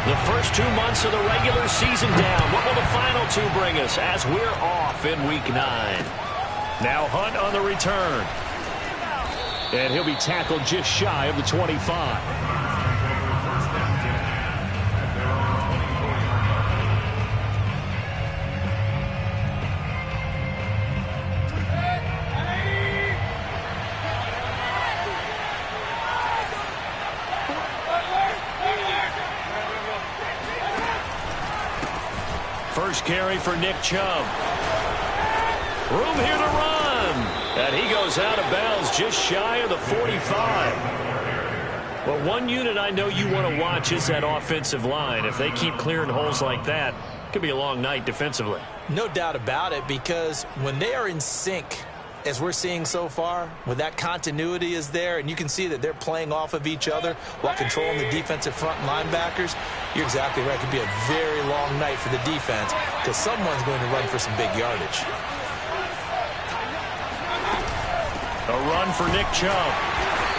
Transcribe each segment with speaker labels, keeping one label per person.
Speaker 1: The first 2 months of the regular season down. What will the final 2 bring us as we're off in Week 9? Now Hunt on the return. And he'll be tackled just shy of the 25. First carry for Nick Chubb. Room here to run. And he goes out of bounds just shy of the 45. Well, one unit I know you want to watch is that offensive line. If they keep clearing holes like that, it could be a long night defensively.
Speaker 2: No doubt about it, because when they are in sync, as we're seeing so far, when that continuity is there, and you can see that they're playing off of each other while controlling the defensive front linebackers, you're exactly right. It could be a very long night for the defense because someone's going to run for some big yardage.
Speaker 1: A run for Nick Chubb.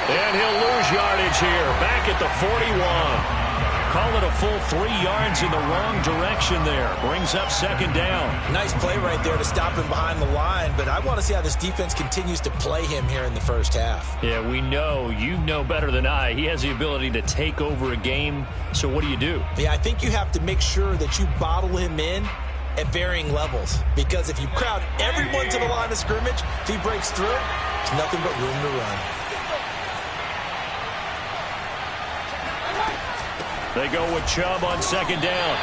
Speaker 1: And he'll lose yardage here. Back at the 41. Call it a full 3 yards in the wrong direction there. Brings up second down.
Speaker 2: Nice play right there to stop him behind the line, but I want to see how this defense continues to play him here in the first half.
Speaker 1: Yeah, we know. You know better than I. He has the ability to take over a game, so what do you do?
Speaker 2: Yeah, I think you have to make sure that you bottle him in at varying levels, because if you crowd everyone to the line of scrimmage, if he breaks through, there's nothing but room to run.
Speaker 1: They go with Chubb on second down.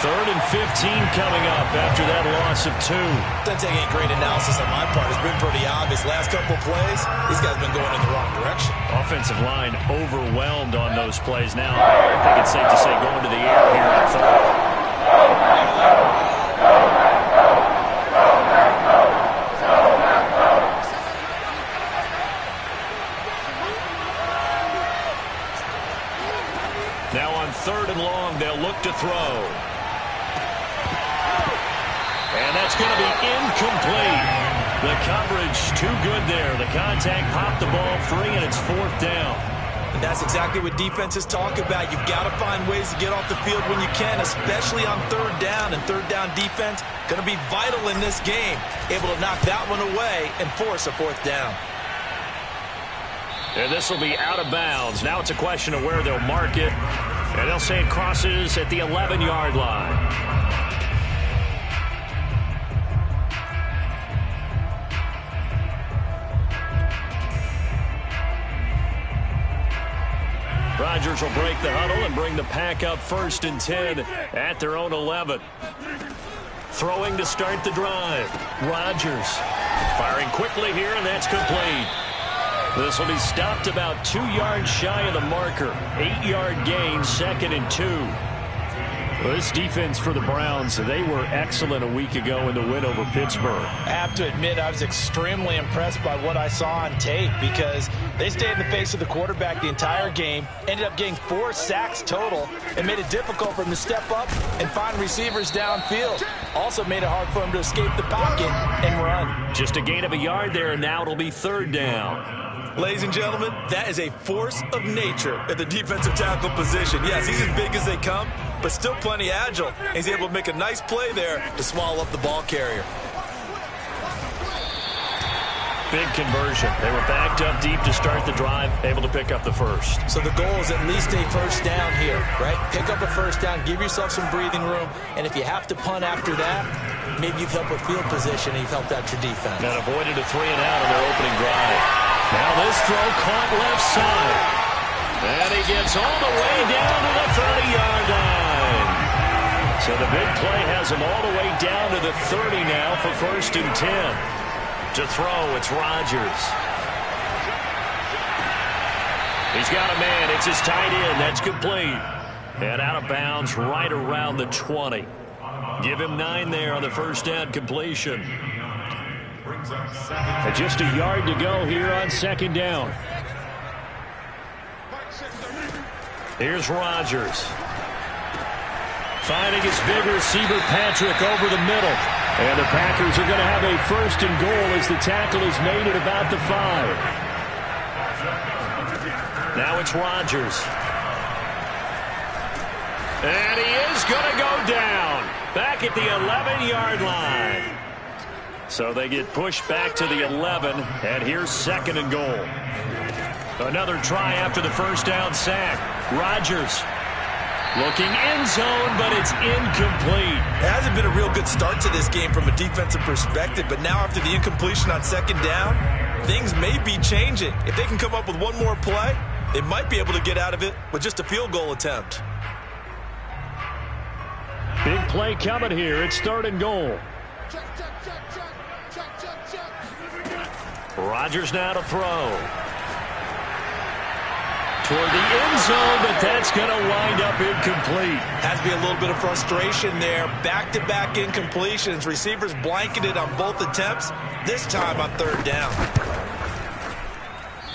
Speaker 1: 3rd and 15 coming up after that loss of 2.
Speaker 2: Doesn't take any great analysis on my part. It's been pretty obvious. Last couple plays, these guys have been going in the wrong direction.
Speaker 1: Offensive line overwhelmed on those plays now. I think it's safe to say going to the air here on 3rd. Now on 3rd and long, they'll look to throw. And that's going to be incomplete. The coverage too good there. The contact popped the ball free, and it's 4th down.
Speaker 2: And that's exactly what defenses talk about. You've got to find ways to get off the field when you can, especially on 3rd down. And 3rd down defense going to be vital in this game. Able to knock that one away and force a 4th down.
Speaker 1: And this will be out of bounds. Now it's a question of where they'll mark it. And they'll say it crosses at the 11-yard line. Rodgers will break the huddle and bring the pack up 1st and 10 at their own 11. Throwing to start the drive. Rodgers firing quickly here, and that's complete. This will be stopped about 2 yards shy of the marker. 8-yard gain, 2nd and 2. Well, this defense for the Browns, they were excellent a week ago in the win over Pittsburgh.
Speaker 2: I have to admit, I was extremely impressed by what I saw on tape because they stayed in the face of the quarterback the entire game, ended up getting 4 sacks total, and made it difficult for him to step up and find receivers downfield. Also made it hard for him to escape the pocket and run.
Speaker 1: Just a gain of a yard there, and now it'll be 3rd down.
Speaker 2: Ladies and gentlemen, that is a force of nature at the defensive tackle position. Yes, he's as big as they come, but still plenty agile. He's able to make a nice play there to swallow up the ball carrier.
Speaker 1: Big conversion. They were backed up deep to start the drive, able to pick up the first.
Speaker 2: So the goal is at least a 1st down here, right? Pick up a 1st down, give yourself some breathing room, and if you have to punt after that, maybe you've helped with field position and you've helped out your defense.
Speaker 1: And avoided a 3-and-out on their opening drive. Now this throw caught left side. And he gets all the way down to the 30-yard line. So the big play has him all the way down to the 30 now for 1st and 10. To throw, it's Rodgers. He's got a man. It's his tight end. That's complete. And out of bounds right around the 20. Give him 9 there on the 1st down completion. And just a yard to go here on 2nd down. Here's Rodgers. Finding his big receiver, Patrick, over the middle. And the Packers are going to have a 1st and goal as the tackle is made at about the 5. Now it's Rodgers. And he is going to go down. Back at the 11-yard line. So they get pushed back to the 11, and here's 2nd and goal. Another try after the first down sack. Rodgers looking end zone, but it's incomplete.
Speaker 2: It hasn't been a real good start to this game from a defensive perspective, but now after the incompletion on 2nd down, things may be changing. If they can come up with one more play, they might be able to get out of it with just a field goal attempt.
Speaker 1: Big play coming here. It's 3rd and goal. Rodgers now to throw. Toward the end zone, but that's going to wind up incomplete.
Speaker 2: Has to be a little bit of frustration there. Back-to-back incompletions. Receivers blanketed on both attempts, this time on 3rd down.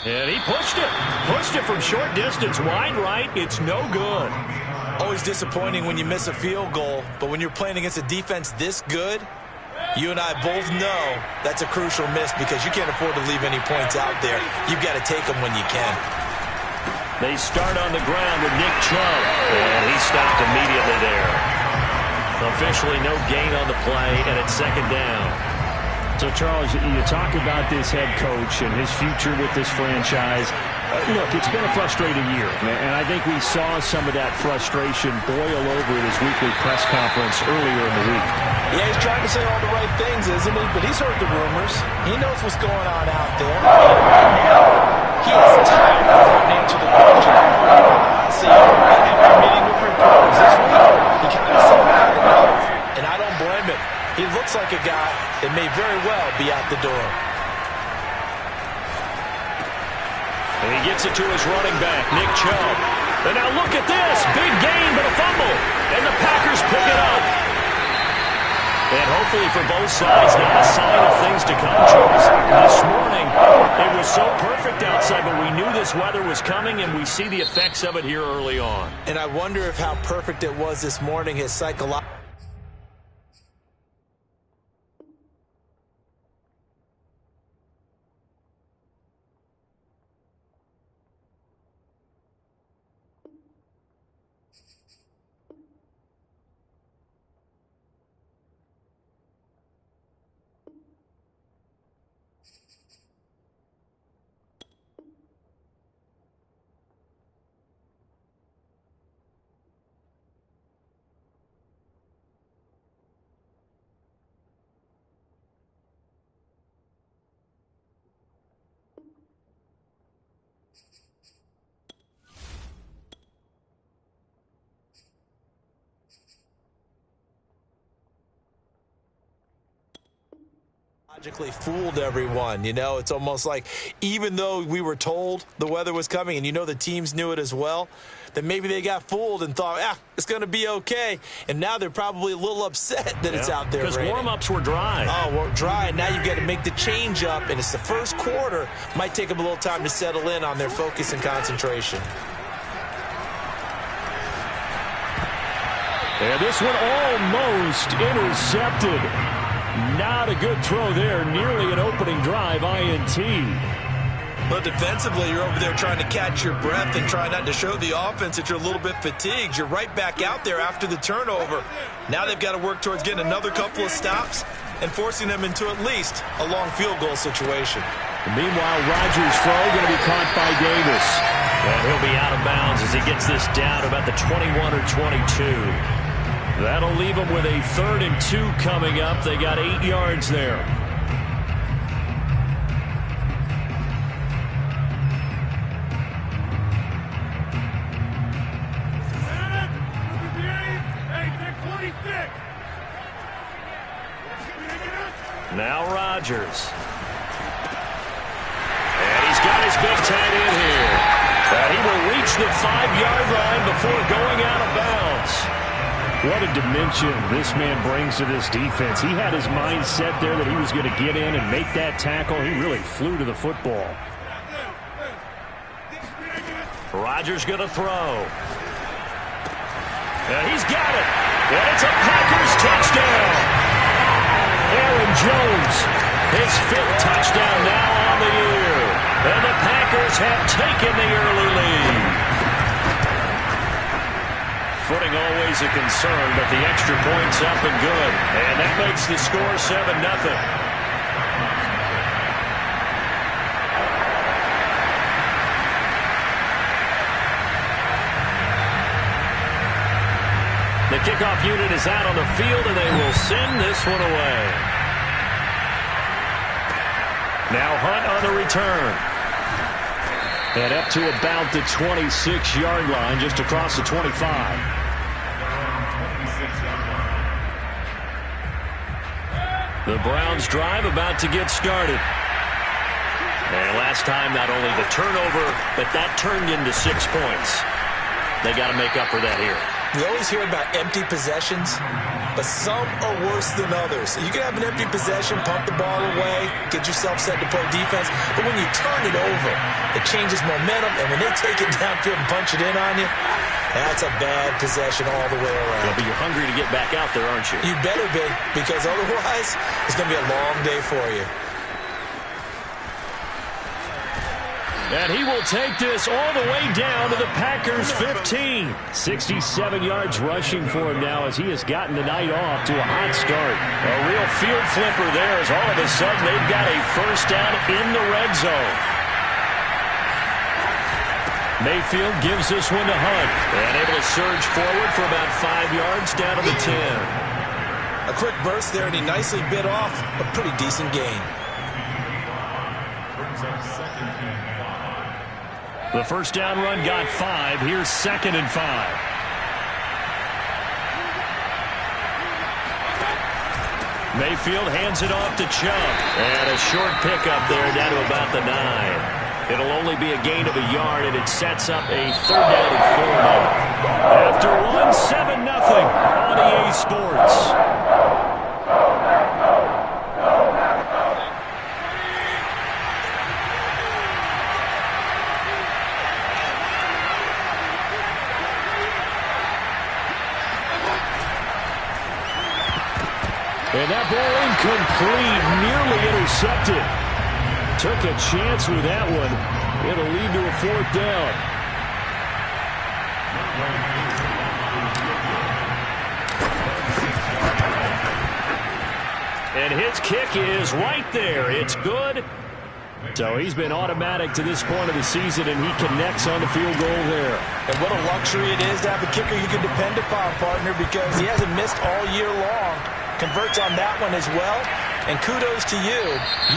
Speaker 1: And he pushed it. Pushed it from short distance, wide right. It's no good.
Speaker 2: Always disappointing when you miss a field goal, but when you're playing against a defense this good, you and I both know that's a crucial miss because you can't afford to leave any points out there. You've got to take them when you can.
Speaker 1: They start on the ground with Nick Chubb, and he stopped immediately there. Officially no gain on the play, and it's 2nd down.
Speaker 3: So, Charles, you talk about this head coach and his future with this franchise. Look, it's been a frustrating year, and I think we saw some of that frustration boil over at his weekly press conference earlier in the week.
Speaker 2: Yeah, he's trying to say all the right things, isn't he? But he's heard the rumors. He knows what's going on out there. He is tired of having to answer the question. See, in meeting with reporters this week, he kind of said, "I had enough," and I don't blame him. He looks like a guy that may very well be out the door.
Speaker 1: And he gets it to his running back, Nick Chubb. And now look at this. Big gain, but a fumble. And the Packers pick it up. And hopefully for both sides, not a sign of things to come, Charles. This morning, it was so perfect outside, but we knew this weather was coming, and we see the effects of it here early on.
Speaker 2: And I wonder if how perfect it was this morning, his psychological... fooled everyone. You know, it's almost like even though we were told the weather was coming and you know the teams knew it as well, that maybe they got fooled and thought, it's going to be okay. And now they're probably a little upset that it's out there.
Speaker 1: Because warm-ups were dry.
Speaker 2: Oh, well, dry, and now you've got to make the change up, and it's the first quarter. Might take them a little time to settle in on their focus and concentration.
Speaker 3: And this one almost intercepted. Not a good throw there. Nearly an opening drive INT.
Speaker 2: But defensively, you're over there trying to catch your breath and try not to show the offense that you're a little bit fatigued. You're right back out there after the turnover. Now they've got to work towards getting another couple of stops and forcing them into at least a long field goal situation.
Speaker 3: And meanwhile, Rodgers' throw going to be caught by Davis.
Speaker 1: And he'll be out of bounds as he gets this down about the 21 or 22. That'll leave them with a 3rd and 2 coming up. They got 8 yards there. Now Rodgers. And he's got his big tight end here. And he will reach the 5-yard line before going out of bounds.
Speaker 3: What a dimension this man brings to this defense. He had his mind set there that he was going to get in and make that tackle. He really flew to the football.
Speaker 1: Rodgers going to throw. And he's got it. And it's a Packers touchdown. Aaron Jones, his 5th touchdown now on the year. And the Packers have taken the early lead. footing always a concern, but the extra point's up and good. And that makes the score 7-0. The kickoff unit is out on the field, and they will send this one away. Now Hunt on the return. And up to about the 26-yard line, just across the 25. The Browns drive about to get started. And last time, not only the turnover, but that turned into 6 points. They got to make up for that here.
Speaker 2: We always hear about empty possessions, but some are worse than others. You can have an empty possession, pump the ball away, get yourself set to play defense, but when you turn it over, it changes momentum, and when they take it downfield and punch it in on you, that's a bad possession all the way around.
Speaker 1: Yeah, but you're hungry to get back out there, aren't you?
Speaker 2: You better be, because otherwise, it's going to be a long day for you.
Speaker 1: And he will take this all the way down to the Packers' 15.
Speaker 3: 67 yards rushing for him now as he has gotten the night off to a hot start.
Speaker 1: A real field flipper there as all of a sudden they've got a first down in the red zone. Mayfield gives this one to Hunt. And able to surge forward for about 5 yards down to the 10.
Speaker 2: A quick burst there, and he nicely bit off a pretty decent gain.
Speaker 1: The first down run got 5. Here's 2nd and 5. Mayfield hands it off to Chubb. And a short pickup there down to about the 9. It'll only be a gain of a yard, and it sets up a 3rd down and 4 now. After one, 7-0 on EA Sports. And that ball incomplete, nearly intercepted. Took a chance with that one. It'll lead to a 4th down. And his kick is right there. It's good. So he's been automatic to this point of the season, and he connects on the field goal there.
Speaker 2: And what a luxury it is to have a kicker you can depend upon, partner, because he hasn't missed all year long. Converts on that one as well, and kudos to you.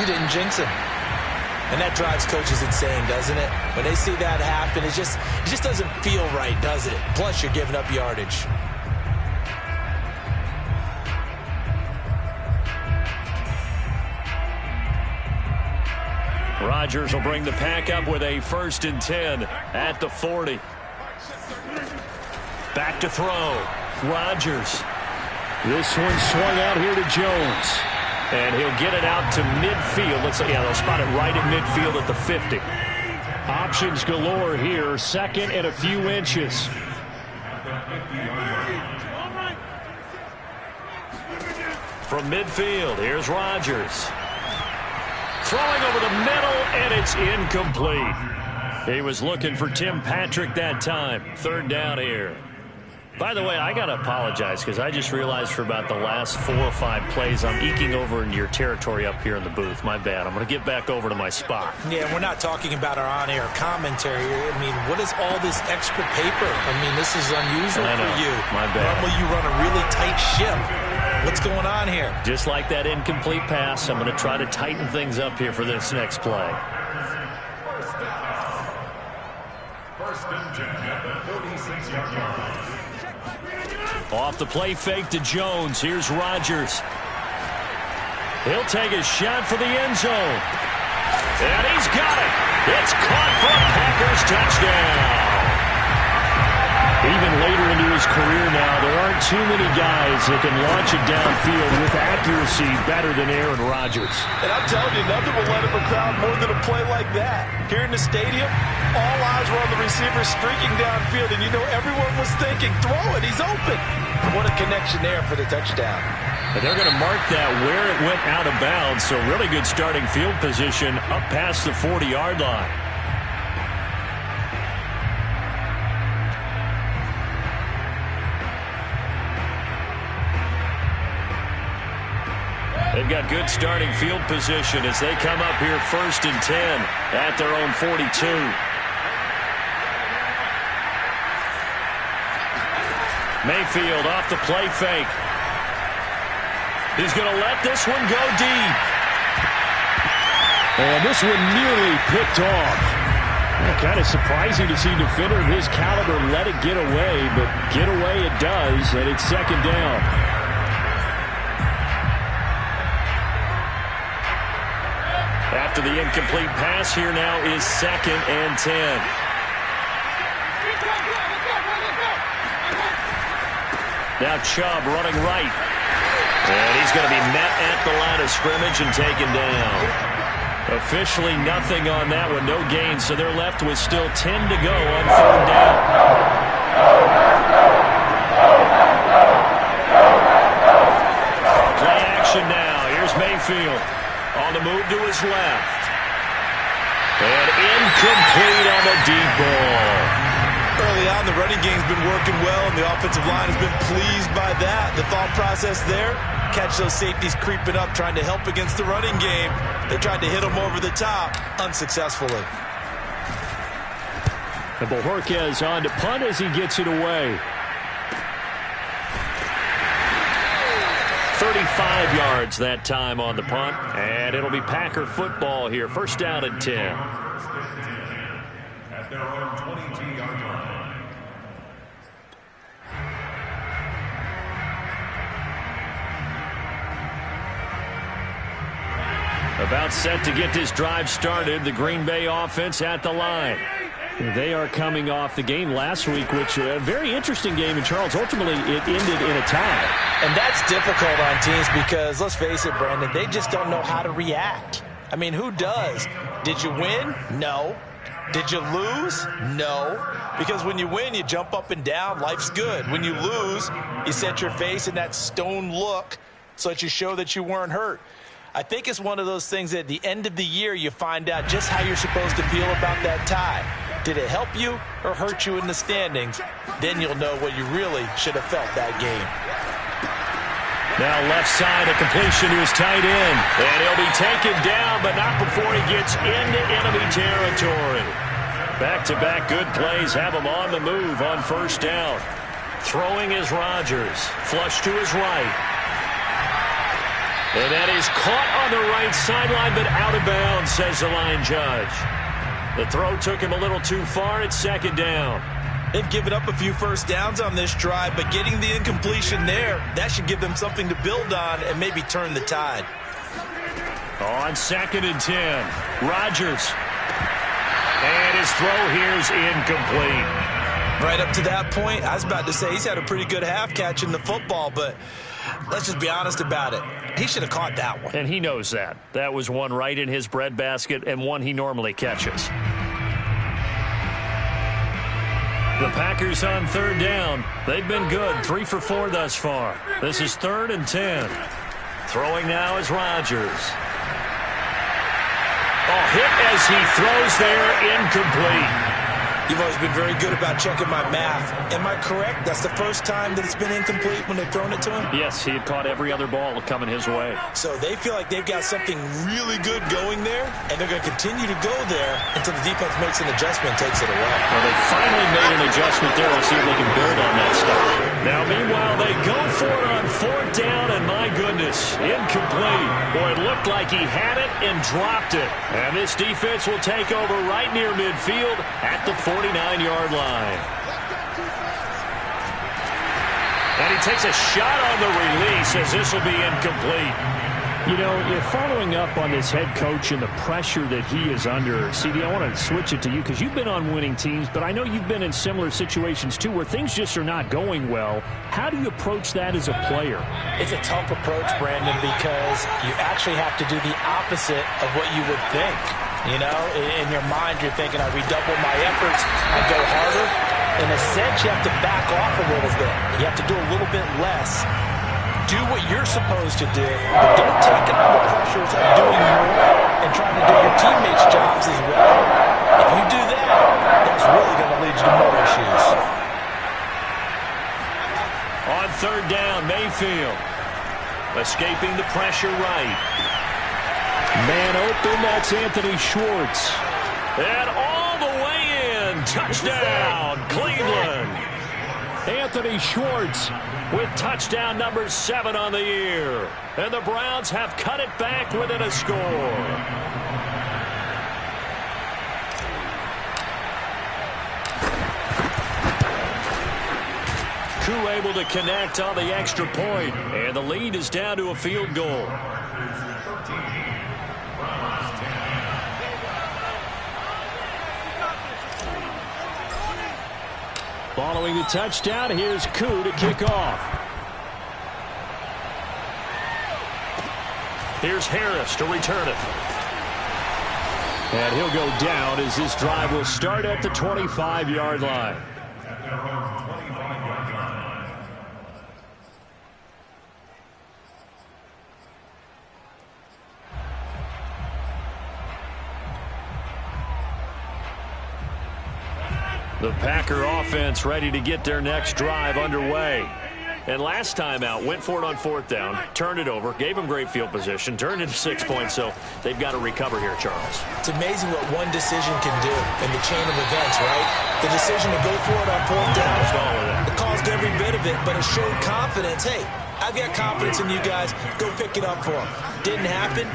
Speaker 2: You didn't jinx him. And that drives coaches insane, doesn't it? When they see that happen, it just doesn't feel right, does it? Plus, you're giving up yardage.
Speaker 1: Rodgers will bring the pack up with a 1st and 10 at the 40. Back to throw. Rodgers.
Speaker 3: This one swung out here to Jones.
Speaker 1: And he'll get it out to midfield. They'll spot it right at midfield at the 50.
Speaker 3: Options galore here. 2nd and a few inches.
Speaker 1: From midfield, here's Rodgers. Throwing over the middle, and it's incomplete. He was looking for Tim Patrick that time. 3rd down here. By the way, I got to apologize because I just realized for about the last 4 or 5 plays I'm eking over into your territory up here in the booth. My bad. I'm going to get back over to my spot.
Speaker 2: Yeah, we're not talking about our on-air commentary. I mean, what is all this extra paper? I mean, this is unusual for you.
Speaker 1: My bad.
Speaker 2: Normally you run a really tight ship. What's going on here?
Speaker 1: Just like that incomplete pass, I'm going to try to tighten things up here for this next play.
Speaker 4: First and 10 at the 46-yard line.
Speaker 1: Off the play fake to Jones. Here's Rodgers. He'll take a shot for the end zone. And he's got it. It's caught for a Packers touchdown.
Speaker 3: Even later into his career now, there aren't too many guys that can launch it downfield with accuracy better than Aaron Rodgers.
Speaker 2: And I'm telling you, nothing will let up a crowd more than a play like that. Here in the stadium, all eyes were on the receiver streaking downfield, and you know everyone was thinking, throw it, he's open. What a connection there for the touchdown.
Speaker 1: And they're going to mark that where it went out of bounds, so really good starting field position up past the 40-yard line. They've got good starting field position as they come up here 1st and 10 at their own 42. Mayfield off the play fake. He's going to let this one go deep.
Speaker 3: And this one nearly picked off. Kind of surprising to see a defender of his caliber let it get away, but get away it does, and it's 2nd down.
Speaker 1: After the incomplete pass, here now is 2nd and 10. Now Chubb running right. And he's going to be met at the line of scrimmage and taken down. Officially nothing on that one, no gain, so they're left with still 10 to go on 3rd down. Play action now. Here's Mayfield on the move to his left. And incomplete on the deep ball.
Speaker 2: Early on, the running game's been working well, and the offensive line has been pleased by that. The thought process there, catch those safeties creeping up, trying to help against the running game. They tried to hit them over the top, unsuccessfully.
Speaker 3: And Bojorquez on to punt as he gets it away.
Speaker 1: 35 yards that time on the punt, and it'll be Packer football here. 1st down and 10.
Speaker 4: At their own 22-yard line.
Speaker 1: About set to get this drive started. The Green Bay offense at the line.
Speaker 3: They are coming off the game last week, which a very interesting game in Charles. Ultimately, it ended in a tie.
Speaker 2: And that's difficult on teams because, let's face it, Brandon, they just don't know how to react. I mean, who does? Did you win? No. Did you lose? No. Because when you win, you jump up and down. Life's good. When you lose, you set your face in that stone look so that you show that you weren't hurt. I think it's one of those things that at the end of the year you find out just how you're supposed to feel about that tie. Did it help you or hurt you in the standings? Then you'll know what you really should have felt that game.
Speaker 1: Now left side, a completion to his tight end. And he'll be taken down, but not before he gets into enemy territory. Back-to-back good plays have him on the move on 1st down. Throwing is Rodgers. Flush to his right. And that is caught on the right sideline, but out of bounds, says the line judge. The throw took him a little too far. It's 2nd down.
Speaker 2: They've given up a few 1st downs on this drive, but getting the incompletion there, that should give them something to build on and maybe turn the tide.
Speaker 1: On 2nd and 10, Rodgers. And his throw here is incomplete.
Speaker 2: Right up to that point, I was about to say he's had a pretty good half catching the football, but let's just be honest about it. He should have caught that one.
Speaker 1: And he knows that. That was one right in his breadbasket and one he normally catches. The Packers on 3rd down. They've been good. 3 for 4 thus far. This is 3rd and 10. Throwing now is Rodgers. Oh, hit as he throws there, incomplete.
Speaker 2: You've always been very good about checking my math. Am I correct? That's the first time that it's been incomplete when they've thrown it to him?
Speaker 1: Yes, he had caught every other ball coming his way.
Speaker 2: So they feel like they've got something really good going there, and they're going to continue to go there until the defense makes an adjustment and takes it away.
Speaker 1: Well, they finally made an adjustment there. We'll see if they can build on that stuff. Now, meanwhile, they go for it on 4th down, and my goodness, incomplete. Boy, it looked like he had it and dropped it. And this defense will take over right near midfield at the 49-yard line. And he takes a shot on the release as this will be incomplete.
Speaker 3: You know, you're following up on this head coach and the pressure that he is under. CD, I want to switch it to you because you've been on winning teams, but I know you've been in similar situations too where things just are not going well. How do you approach that as a player?
Speaker 2: It's a tough approach, Brandon, because you actually have to do the opposite of what you would think. You know, in your mind, you're thinking, I redouble my efforts, I go harder. In a sense, you have to back off a little bit. You have to do a little bit less. Do what you're supposed to do, but don't take on the pressures of doing more and trying to do your teammates' jobs as well. If you do that, that's really going to lead you to more issues.
Speaker 1: On 3rd down, Mayfield. Escaping the pressure right.
Speaker 3: Man open, that's Anthony Schwartz.
Speaker 1: And all the way in. Touchdown, Cleveland. Anthony Schwartz with touchdown number 7 on the year. And the Browns have cut it back within a score. Koo able to connect on the extra point, and the lead is down to a field goal.
Speaker 3: Following the touchdown, here's Koo to kick off.
Speaker 1: Here's Harris to return it.
Speaker 3: And he'll go down as this drive will start at the 25-yard line.
Speaker 1: The Packer offense ready to get their next drive underway. And last time out, went for it on 4th down, turned it over, gave them great field position, turned it to 6 points, so they've got to recover here, Charles.
Speaker 2: It's amazing what one decision can do in the chain of events, right? The decision to go for it on 4th down, it caused every bit of it, but it showed confidence. Hey, I've got confidence in you guys. Go pick it up for them. Didn't happen.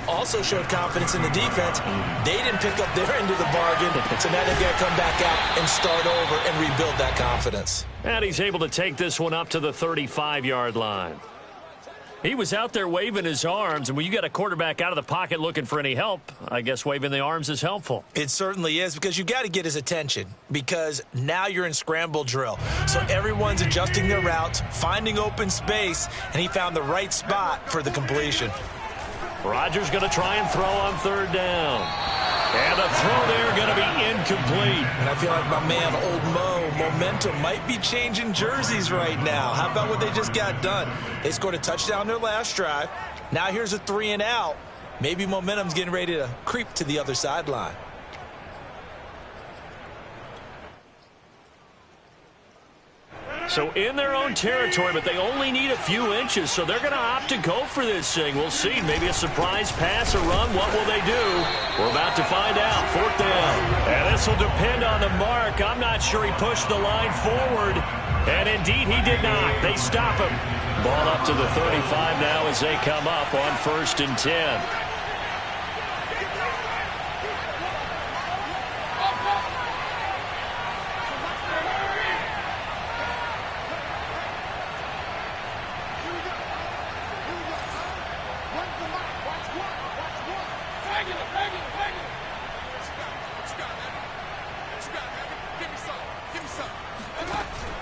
Speaker 2: Also showed confidence in the defense. They didn't pick up their end of the bargain, so now they've got to come back out and start over and rebuild that confidence.
Speaker 1: And he's able to take this one up to the 35-yard line. He was out there waving his arms, and when you got a quarterback out of the pocket looking for any help, I guess waving the arms is helpful.
Speaker 2: It certainly is, because you got to get his attention, because now you're in scramble drill. So everyone's adjusting their routes, finding open space, and he found the right spot for the completion.
Speaker 1: Rodgers going to try and throw on 3rd down. And the throw there going to be incomplete.
Speaker 2: And I feel like my man, Old Mo, momentum might be changing jerseys right now. How about what they just got done? They scored a touchdown their last drive. Now here's a 3 and out. Maybe momentum's getting ready to creep to the other sideline.
Speaker 1: So in their own territory, but they only need a few inches, so they're going to opt to go for this thing. We'll see. Maybe a surprise pass or run. What will they do? We're about to find out. 4th down. And this will depend on the mark. I'm not sure he pushed the line forward. And indeed, he did not. They stop him. Ball up to the 35 now as they come up on 1st and 10.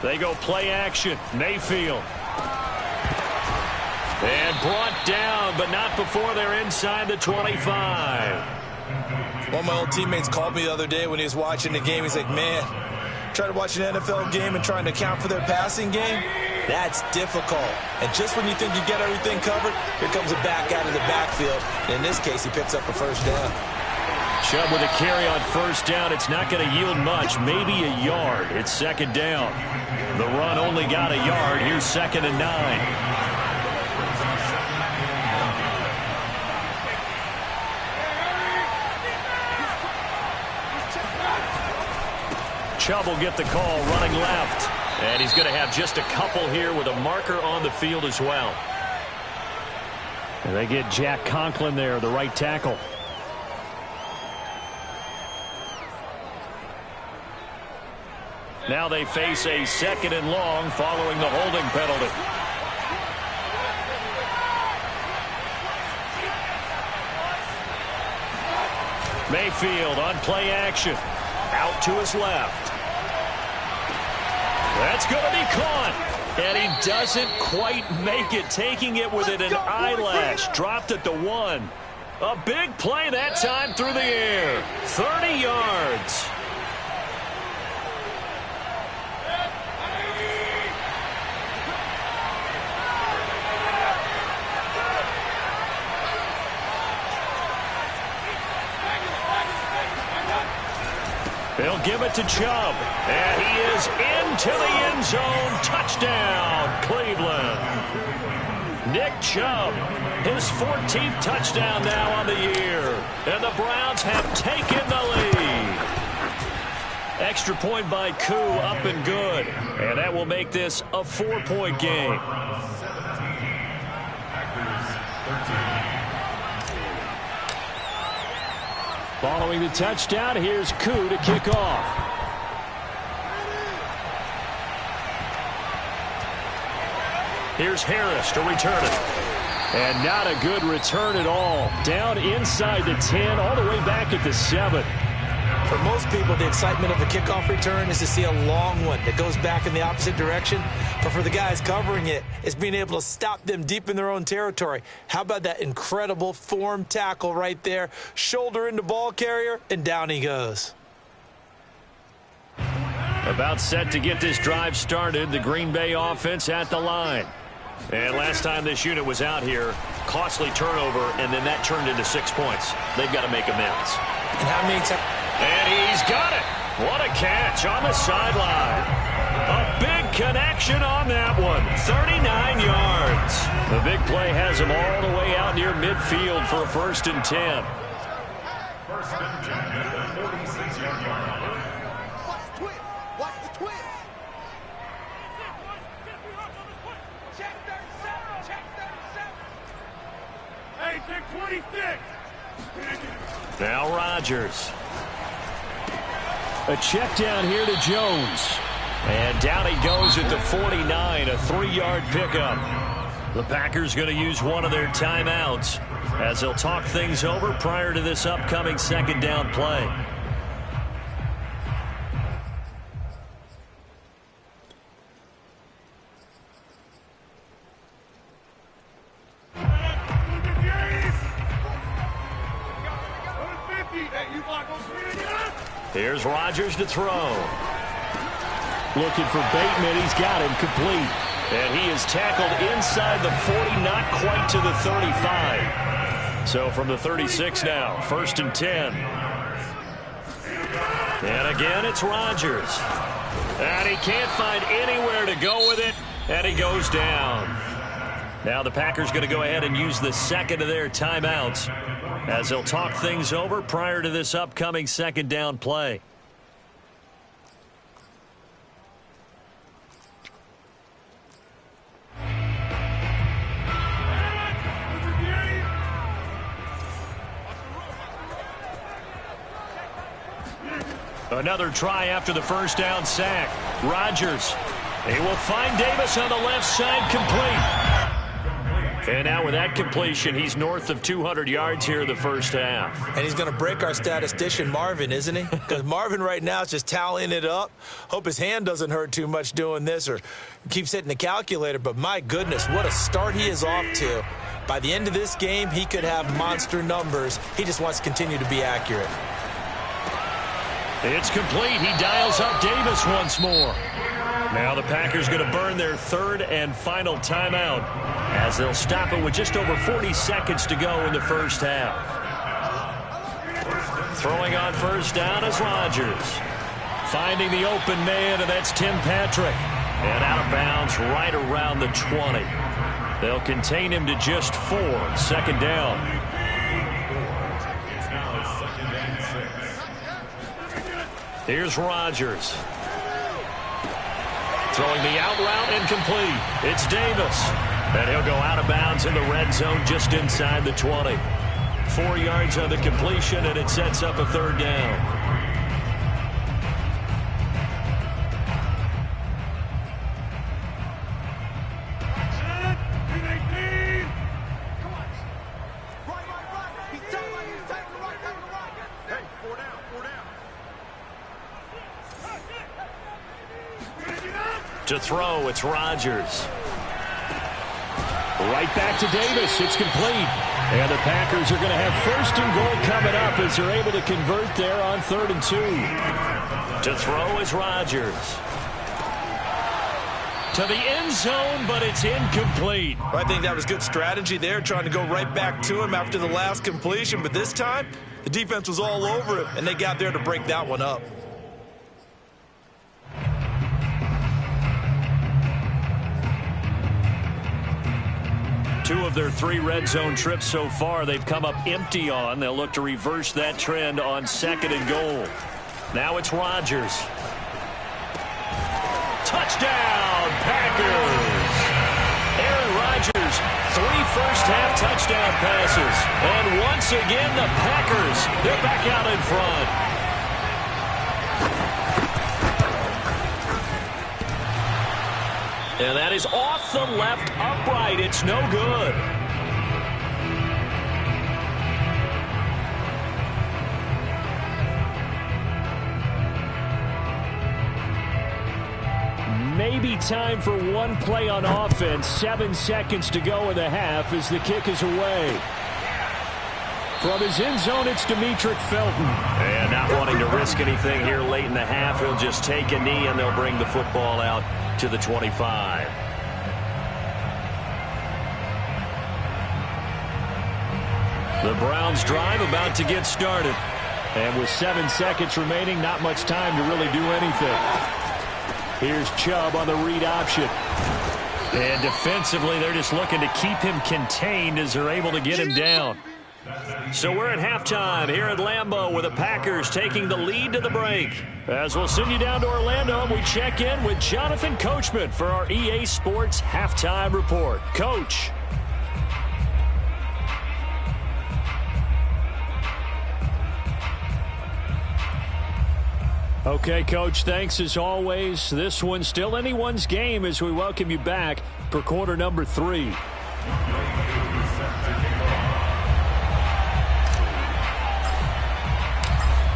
Speaker 1: They go play action. Mayfield. And brought down, but not before they're inside the 25.
Speaker 2: One of my old teammates called me the other day when he was watching the game. He's like, man, trying to watch an NFL game and trying to account for their passing game, that's difficult. And just when you think you get everything covered, here comes a back out of the backfield. And in this case, he picks up a 1st down.
Speaker 1: Chubb with a carry on 1st down. It's not going to yield much, maybe a yard. It's 2nd down. The run only got a yard. Here's 2nd and 9. Chubb will get the call running left. And he's going to have just a couple here with a marker on the field as well.
Speaker 3: And they get Jack Conklin there, the right tackle.
Speaker 1: Now they face a 2nd and long following the holding penalty. Mayfield on play action. Out to his left. That's going to be caught. And he doesn't quite make it, taking it within an eyelash. Dropped at the 1. A big play that time through the air. 30 yards. They'll give it to Chubb. And he is into the end zone. Touchdown, Cleveland. Nick Chubb, his 14th touchdown now on the year. And the Browns have taken the lead. Extra point by Koo, up and good. And that will make this a 4-point game.
Speaker 3: Following the touchdown, here's Koo to kick off.
Speaker 1: Here's Harris to return it.
Speaker 3: And not a good return at all. Down inside the 10, all the way back at the 7.
Speaker 2: For most people, the excitement of a kickoff return is to see a long one that goes back in the opposite direction. But for the guys covering it, it's being able to stop them deep in their own territory. How about that incredible form tackle right there? Shoulder into ball carrier, and down he goes.
Speaker 1: About set to get this drive started, the Green Bay offense at the line. And last time this unit was out here, costly turnover, and then that turned into 6 points. They've got to make amends.
Speaker 2: And how many times?
Speaker 1: And he's got it. What a catch on the sideline. A big connection on that one. 39 yards. The big play has him all the way out near midfield for a 1st and 10.
Speaker 4: 1st and 10 at the 46-yard line.
Speaker 5: Watch the twist. Watch the twist. Check 37. Check 37.
Speaker 4: Hey, check 26.
Speaker 1: Now Rodgers.
Speaker 3: A check down here to Jones.
Speaker 1: And down he goes at the 49, a 3-yard pickup. The Packers going to use one of their timeouts as they'll talk things over prior to this upcoming 2nd down play. Here's Rodgers to throw.
Speaker 3: Looking for Bateman. He's got him complete.
Speaker 1: And he is tackled inside the 40, not quite to the 35. So from the 36 now, 1st and 10. And again, it's Rodgers. And he can't find anywhere to go with it, and he goes down. Now the Packers going to go ahead and use the 2nd of their timeouts as they'll talk things over prior to this upcoming 2nd down play. Another try after the 1st down sack. Rodgers. He will find Davis on the left side, complete. And now with that completion, he's north of 200 yards here in the 1st half.
Speaker 2: And he's going to break our statistician, Marvin, isn't he? Because Marvin right now is just tallying it up. Hope his hand doesn't hurt too much doing this or keeps hitting the calculator. But my goodness, what a start he is off to. By the end of this game, he could have monster numbers. He just wants to continue to be accurate.
Speaker 1: It's complete. He dials up Davis once more. Now the Packers going to burn their 3rd and final timeout as they'll stop it with just over 40 seconds to go in the 1st half. Throwing on 1st down is Rodgers. Finding the open man, and that's Tim Patrick. And out of bounds right around the 20. They'll contain him to just 4. 2nd down. Here's Rodgers. Throwing the out route incomplete. It's Davis. And he'll go out of bounds in the red zone just inside the 20. 4 yards on the completion, and it sets up a 3rd down. To throw, it's Rodgers.
Speaker 3: Right back to Davis. It's complete. And the Packers are going to have 1st and goal coming up as they're able to convert there on 3rd and 2.
Speaker 1: To throw is Rodgers. To the end zone, but it's incomplete.
Speaker 2: I think that was good strategy there, trying to go right back to him after the last completion. But this time, the defense was all over it, and they got there to break that one up.
Speaker 1: 2 of their 3 red zone trips so far they've come up empty on. They'll look to reverse that trend on 2nd and goal. Now it's Rodgers. Touchdown, Packers! Aaron Rodgers, 3 first-half touchdown passes. And once again, the Packers, they're back out in front. And that is off the left upright. It's no good.
Speaker 3: Maybe time for one play on offense. 7 seconds to go in the half as the kick is away. From his end zone, it's Demetric Felton.
Speaker 1: And not wanting to risk anything here late in the half, he'll just take a knee and they'll bring the football out to the 25. The Browns drive about to get started.
Speaker 3: And with 7 seconds remaining, not much time to really do anything. Here's Chubb on the read option.
Speaker 1: And defensively, they're just looking to keep him contained as they're able to get him down. So we're at halftime here at Lambeau with the Packers taking the lead to the break. As we'll send you down to Orlando, we check in with Jonathan Coachman for our EA Sports Halftime Report. Coach.
Speaker 3: Okay, Coach, thanks as always. This one's still anyone's game as we welcome you back for quarter number 3.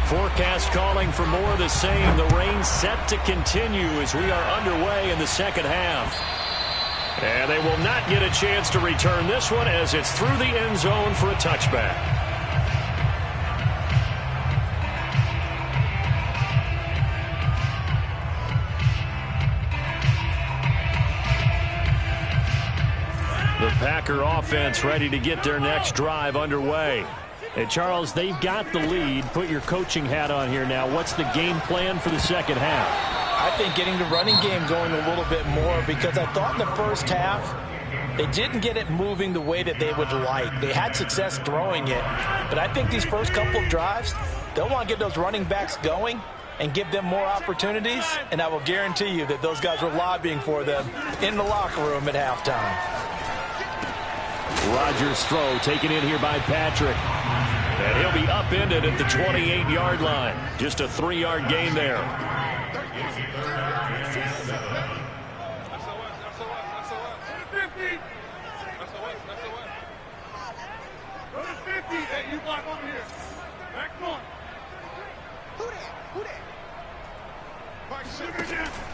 Speaker 1: Forecast calling for more of the same. The rain set to continue as we are underway in the second half. And they will not get a chance to return this one as it's through the end zone for a touchback. The Packer offense ready to get their next drive underway.
Speaker 3: And, Charles, they've got the lead. Put your coaching hat on here now. What's the game plan for the second half?
Speaker 2: I think getting the running game going a little bit more because I thought in the first half they didn't get it moving the way that they would like. They had success throwing it, but I think these first couple of drives, they'll want to get those running backs going and give them more opportunities, and I will guarantee you that those guys were lobbying for them in the locker room at halftime.
Speaker 3: Rodgers' throw taken in here by Patrick.
Speaker 1: And he'll be upended at the 28-yard line. Just a 3-yard gain there.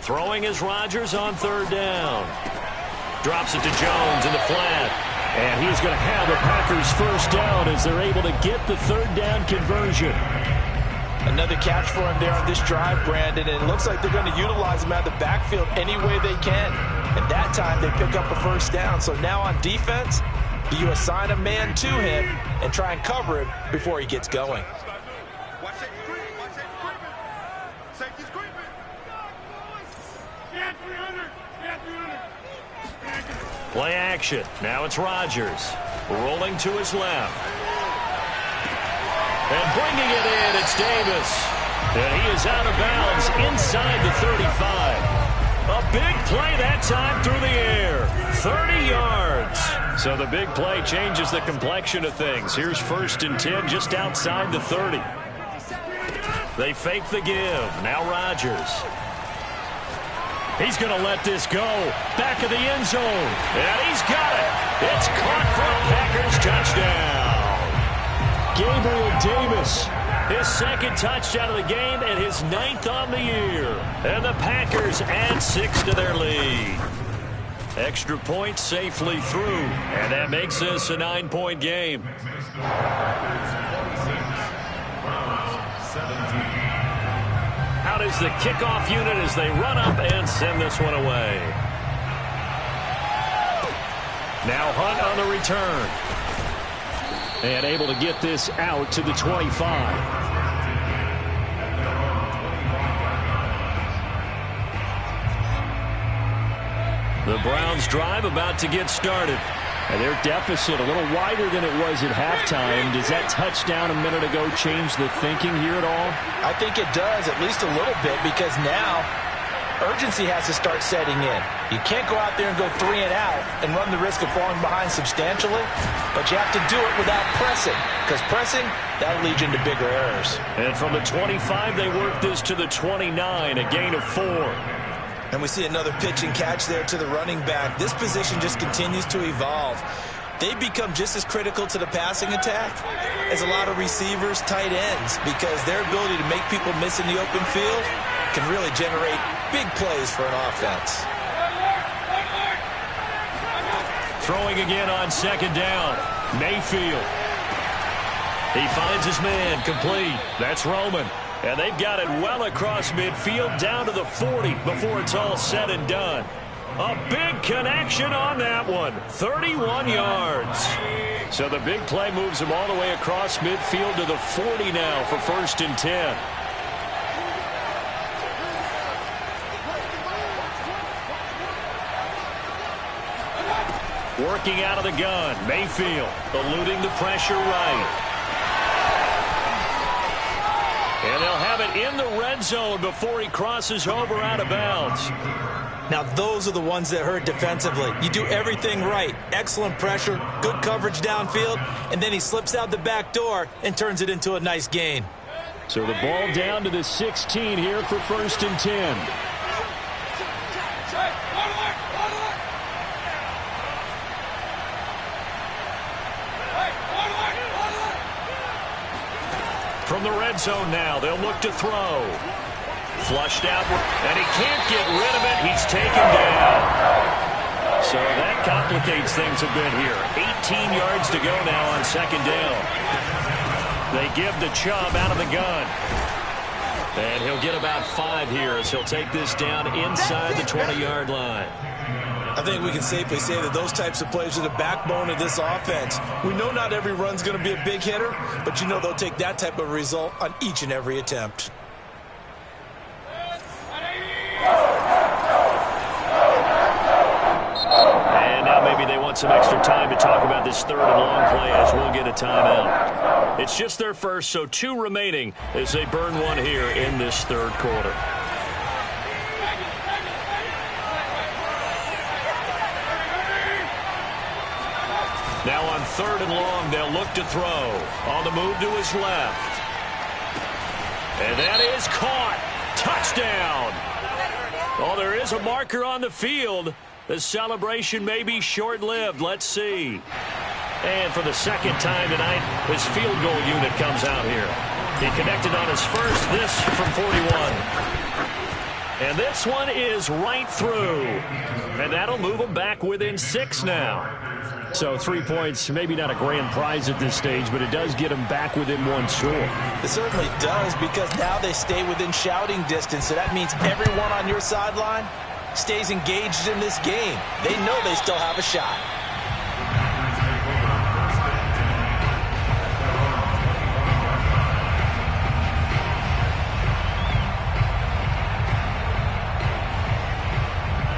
Speaker 1: Throwing is Rodgers on 3rd down. Drops it to Jones in the flat.
Speaker 3: And he's going to have the Packers first down as they're able to get the 3rd down conversion.
Speaker 2: Another catch for him there on this drive, Brandon, and it looks like they're going to utilize him out of the backfield any way they can. And that time they pick up a first down. So now on defense, do you assign a man to him and try and cover him before he gets going?
Speaker 1: Play action. Now it's Rodgers. Rolling to his left. And bringing it in, it's Davis. And he is out of bounds inside the 35. A big play that time through the air. 30 yards. So the big play changes the complexion of things. Here's 1st and 10 just outside the 30. They fake the give. Now Rodgers. He's going to let this go. Back of the end zone. And he's got it. It's caught for a Packers touchdown.
Speaker 3: Gabriel Davis.
Speaker 1: His 2nd touchdown of the game and his 9th on the year. And the Packers add 6 to their lead. Extra point safely through. And that makes this a 9-point game. Out is the kickoff unit as they run up and send this one away. Now Hunt on the return.
Speaker 3: And able to get this out to the 25.
Speaker 1: The Browns drive about to get started.
Speaker 3: And their deficit a little wider than it was at halftime. Does that touchdown a minute ago change the thinking here at all?
Speaker 2: I think it does, at least a little bit, because now urgency has to start setting in. You can't go out there and go 3 and out and run the risk of falling behind substantially, but you have to do it without pressing, because pressing, that'll lead you into bigger errors.
Speaker 1: And from the 25, they work this to the 29, a gain of 4.
Speaker 2: And we see another pitch and catch there to the running back. This position just continues to evolve. They become just as critical to the passing attack as a lot of receivers, tight ends, because their ability to make people miss in the open field can really generate big plays for an offense.
Speaker 1: Throwing again on second down. Mayfield. He finds his man, complete. That's Roman. And they've got it well across midfield down to the 40 before it's all said and done. A big connection on that one. 31 yards. So the big play moves him all the way across midfield to the 40 now for 1st and 10. Working out of the gun. Mayfield eluding the pressure right. And they'll have it in the red zone before he crosses over out of bounds.
Speaker 2: Now, those are the ones that hurt defensively. You do everything right. Excellent pressure, good coverage downfield, and then he slips out the back door and turns it into a nice gain.
Speaker 3: So the ball down to the 16 here for 1st and 10.
Speaker 1: From the red zone now, they'll look to throw. Flushed out, and he can't get rid of it. He's taken down. So that complicates things a bit here. 18 yards to go now on second down. They give the Chubb out of the gun. And he'll get about 5 here as he'll take this down inside the 20-yard line.
Speaker 2: I think we can safely say that those types of plays are the backbone of this offense. We know not every run's going to be a big hitter, but you know they'll take that type of result on each and every attempt.
Speaker 1: And now maybe they want some extra time to talk about this 3rd and long play as we'll get a timeout. It's just their first, so 2 remaining as they burn one here in this 3rd quarter. Now on 3rd and long, they'll look to throw. On the move to his left. And that is caught. Touchdown. Oh, there is a marker on the field. The celebration may be short-lived. Let's see. And for the second time tonight, his field goal unit comes out here. He connected on his first, this from 41. And this one is right through. And that'll move him back within 6 now.
Speaker 3: So 3 points, maybe not a grand prize at this stage, but it does get them back within 1 score.
Speaker 2: It certainly does, because now they stay within shouting distance. So that means everyone on your sideline stays engaged in this game. They know they still have a shot.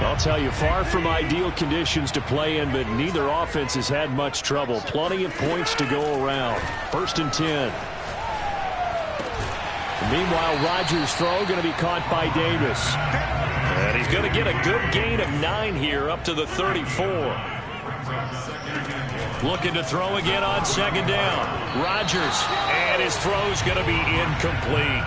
Speaker 3: I'll tell you, far from ideal conditions to play in, but neither offense has had much trouble. Plenty of points to go around. 1st and 10. Meanwhile, Rodgers' throw going to be caught by Davis.
Speaker 1: And he's going to get a good gain of 9 here up to the 34. Looking to throw again on second down. Rodgers, and his throw's going to be incomplete.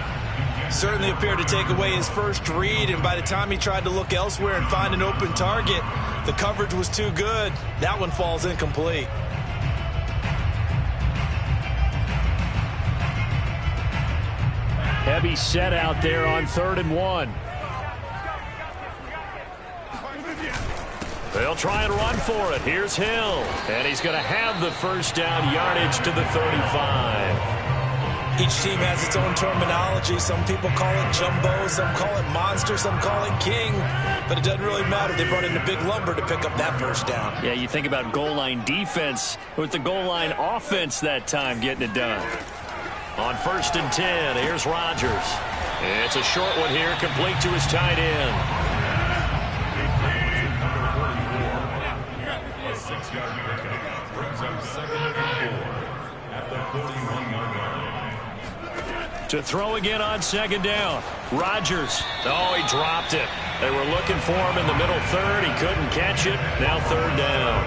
Speaker 2: Certainly appeared to take away his first read, and by the time he tried to look elsewhere and find an open target, the coverage was too good. That one falls incomplete.
Speaker 3: Heavy set out there on 3rd and 1.
Speaker 1: They'll try and run for it. Here's Hill. And he's going to have the first down, yardage to the 35.
Speaker 2: Each team has its own terminology. Some people call it jumbo, some call it monster, some call it king. But it doesn't really matter. They brought in a big lumber to pick up that first down.
Speaker 1: Yeah, you think about goal line defense with the goal line offense that time getting it done. On 1st and 10, here's Rodgers. It's a short one here, complete to his tight end.
Speaker 4: A 6-yard 41-yard line.
Speaker 1: To throw again on second down. Rodgers. Oh, he dropped it. They were looking for him in the middle third. He couldn't catch it. Now third down.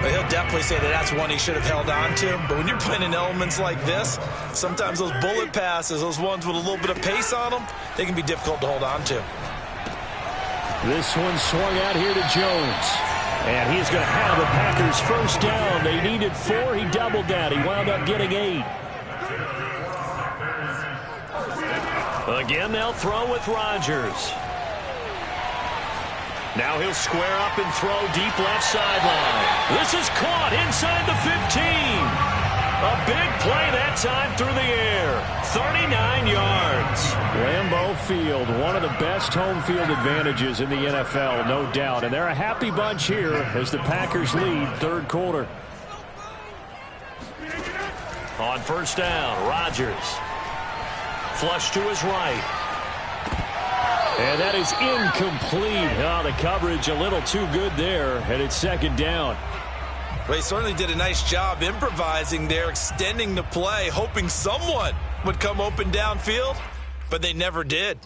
Speaker 2: But he'll definitely say that that's one he should have held on to. But when you're playing in elements like this, sometimes those bullet passes, those ones with a little bit of pace on them, they can be difficult to hold on to.
Speaker 3: This one swung out here to Jones. And he's going to have the Packers first down. They needed 4. He doubled that. He wound up getting 8.
Speaker 1: Again, they'll throw with Rodgers. Now he'll square up and throw deep left sideline. This is caught inside the 15. A big play that time through the air. 39 yards.
Speaker 3: Lambeau Field, one of the best home field advantages in the NFL, no doubt. And they're a happy bunch here as the Packers lead third quarter.
Speaker 1: On first down, Rodgers. Flush to his right.
Speaker 3: And that is incomplete. Oh, the coverage a little too good there, and it's second down.
Speaker 2: Well, he certainly did a nice job improvising there, extending the play, hoping someone would come open downfield, but they never did.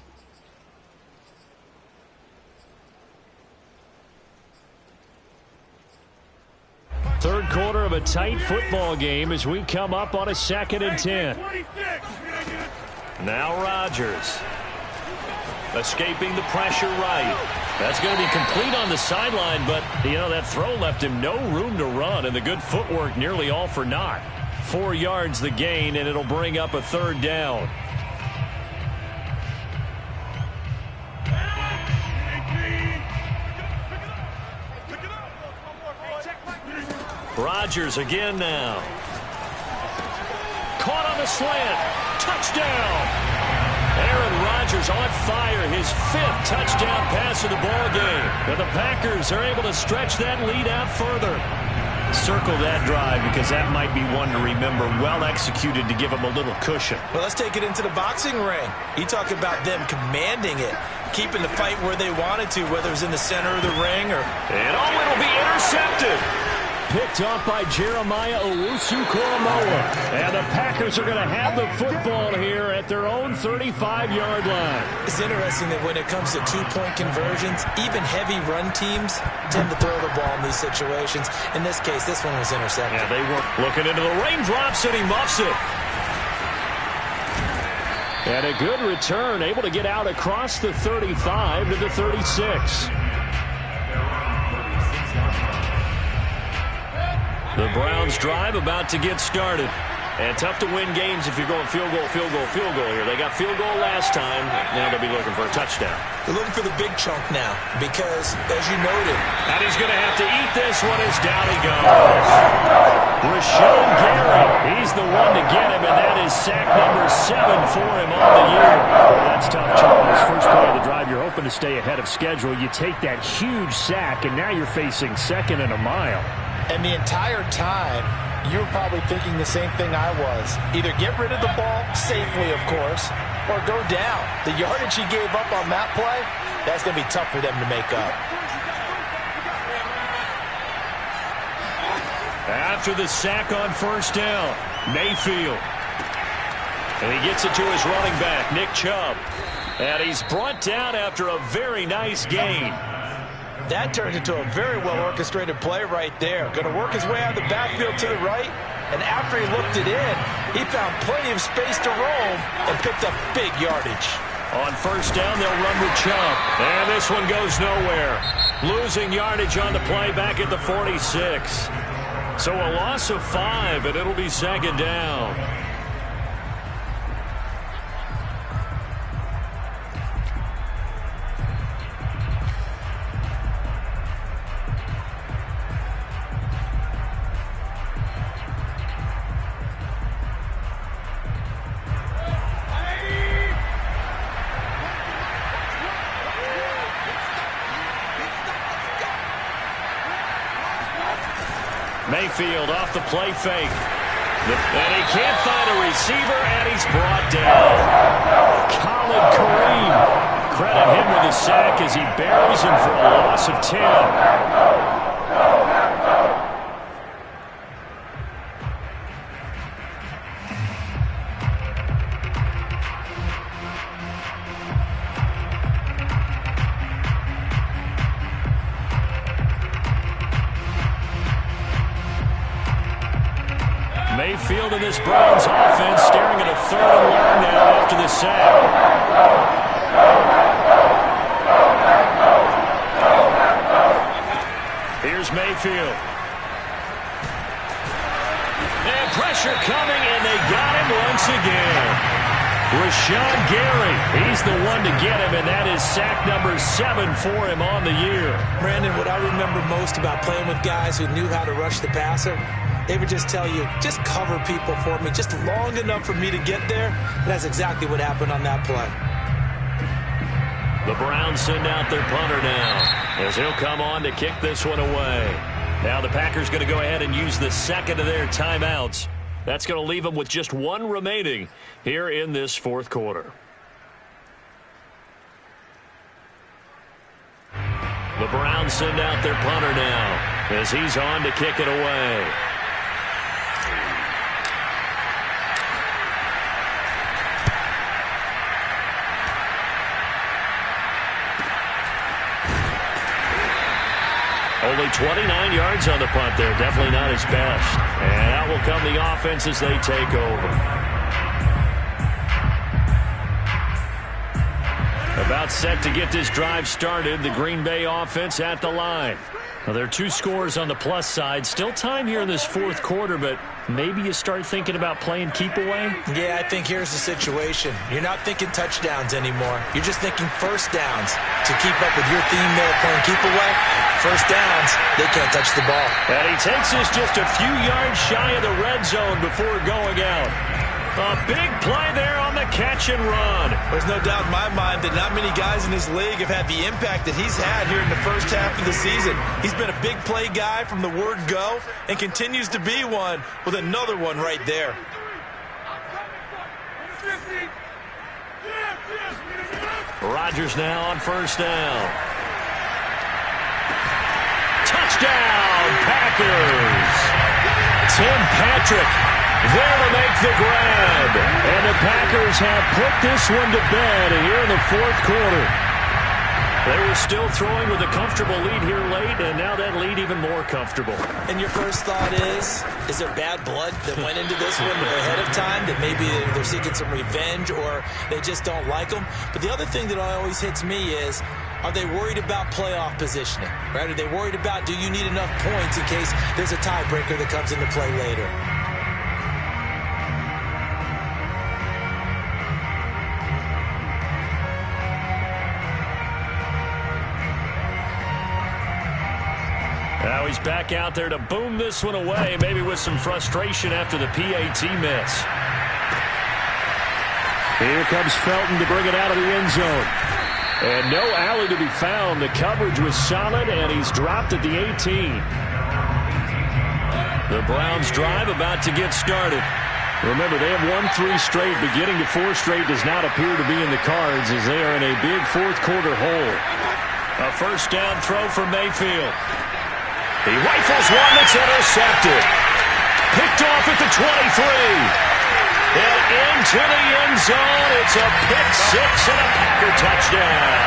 Speaker 3: Third quarter of a tight football game as we come up on a 2nd and 10.
Speaker 1: Now Rodgers. Escaping the pressure right. That's going to be complete on the sideline, but, you know, that throw left him no room to run, and the good footwork nearly all for naught. 4 yards the gain, and it'll bring up a third down. Rodgers again now. Caught on the slant. Touchdown. Aaron Rodgers on fire, his 5th touchdown pass of the ball game. And the Packers are able to stretch that lead out further. Circle that drive because that might be one to remember. Well executed to give them a little cushion.
Speaker 2: Well, let's take it into the boxing ring. You talk about them commanding it, keeping the fight where they wanted to, whether it was in the center of the ring or...
Speaker 1: And oh, it'll be intercepted.
Speaker 3: Picked off by Jeremiah Owusu-Koramoah. And the Packers are going to have the football here at their own 35-yard line.
Speaker 2: It's interesting that when it comes to two-point conversions, even heavy run teams tend to throw the ball in these situations. In this case, this one was intercepted.
Speaker 1: Yeah, they were looking into the raindrops, and he muffs it.
Speaker 3: And a good return, able to get out across the 35 to the 36.
Speaker 1: The Browns drive about to get started. And tough to win games if you're going field goal here. They got field goal last time. Now they'll be looking for a touchdown.
Speaker 2: They're looking for the big chunk now because, as you noted,
Speaker 1: and he's going to have to eat this one as down he goes. Rashawn Gary, he's the one to get him, and that is sack number 7 for him on the year.
Speaker 3: That's tough, Charles. First play of the drive, you're hoping to stay ahead of schedule. You take that huge sack, and now you're facing 2nd and a mile.
Speaker 2: And the entire time, you were probably thinking the same thing I was. Either get rid of the ball, safely of course, or go down. The yardage he gave up on that play, that's going to be tough for them to make up.
Speaker 1: After the sack on first down, Mayfield. And he gets it to his running back, Nick Chubb. And he's brought down after a very nice gain.
Speaker 2: That turned into a very well-orchestrated play right there. Going to work his way out of the backfield to the right, and after he looked it in, he found plenty of space to roam and picked up big yardage.
Speaker 1: On first down, they'll run with Chubb. And this one goes nowhere. Losing yardage on the play back at the 46. So a loss of 5, and it'll be second down. Mayfield off the play fake. And he can't find a receiver, and he's brought down. Khalid Kareem. Credit him with a sack as he buries him for a loss of 10. Mayfield and this Browns offense staring at a 3rd and long now after the sack. Here's Mayfield. And pressure coming, and they got him once again. Rashawn Gary, he's the one to get him, and that is sack number 7 for him on the year.
Speaker 2: Brandon, what I remember most about playing with guys who knew how to rush the passer, they would just tell you, just cover people for me, just long enough for me to get there. And that's exactly what happened on that play.
Speaker 1: The Browns send out their punter now, as he'll come on to kick this one away. Now the Packers going to go ahead and use the second of their timeouts. That's going to leave them with just 1 remaining here in this 4th quarter. The Browns send out their punter now, as he's on to kick it away. Only 29 yards on the punt there. Definitely not his best. And out will come the offense as they take over. About set to get this drive started. The Green Bay offense at the line. Now, there are 2 scores on the plus side. Still time here in this 4th quarter, but maybe you start thinking about playing keep away?
Speaker 2: Yeah, I think here's the situation. You're not thinking touchdowns anymore. You're just thinking first downs. To keep up with your theme there, playing keep away, first downs, they can't touch the ball.
Speaker 1: And he takes us just a few yards shy of the red zone before going out. A big play there on the catch and run.
Speaker 2: There's no doubt in my mind that not many guys in this league have had the impact that he's had here in the first half of the season. He's been a big play guy from the word go and continues to be one with another one right there.
Speaker 1: Rodgers now on first down. Touchdown, Packers. Tim Patrick there to make the grab. And the Packers have put this one to bed here in the 4th quarter. They were still throwing with a comfortable lead here late, and now that lead even more comfortable.
Speaker 2: And your first thought is there bad blood that went into this one ahead of time, that maybe they're seeking some revenge or they just don't like them? But the other thing that always hits me is, are they worried about playoff positioning? Right? Are they worried about, do you need enough points in case there's a tiebreaker that comes into play later?
Speaker 1: Now he's back out there to boom this one away, maybe with some frustration after the PAT miss.
Speaker 3: Here comes Felton to bring it out of the end zone. And no alley to be found. The coverage was solid, and he's dropped at the 18.
Speaker 1: The Browns drive about to get started.
Speaker 3: Remember, they have won 3 straight, but getting to 4 straight does not appear to be in the cards as they are in a big 4th quarter hole.
Speaker 1: A first down throw for Mayfield. He rifles one that's intercepted. Picked off at the 23. And into the end zone. It's a pick 6 and a Packer touchdown.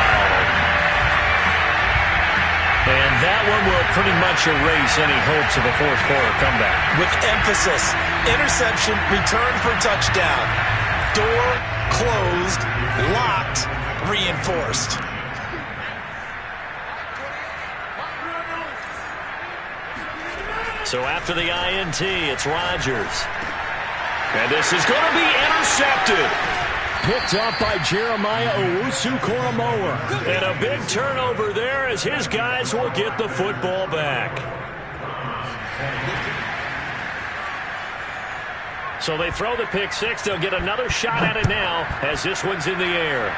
Speaker 1: And that one will pretty much erase any hopes of a 4th quarter comeback.
Speaker 2: With emphasis, interception, return for touchdown. Door closed, locked, reinforced.
Speaker 1: So after the INT, it's Rodgers. And this is going to be intercepted.
Speaker 3: Picked up by Jeremiah Owusu-Koramoah.
Speaker 1: And a big turnover there as his guys will get the football back. So they throw the pick 6. They'll get another shot at it now as this one's in the air.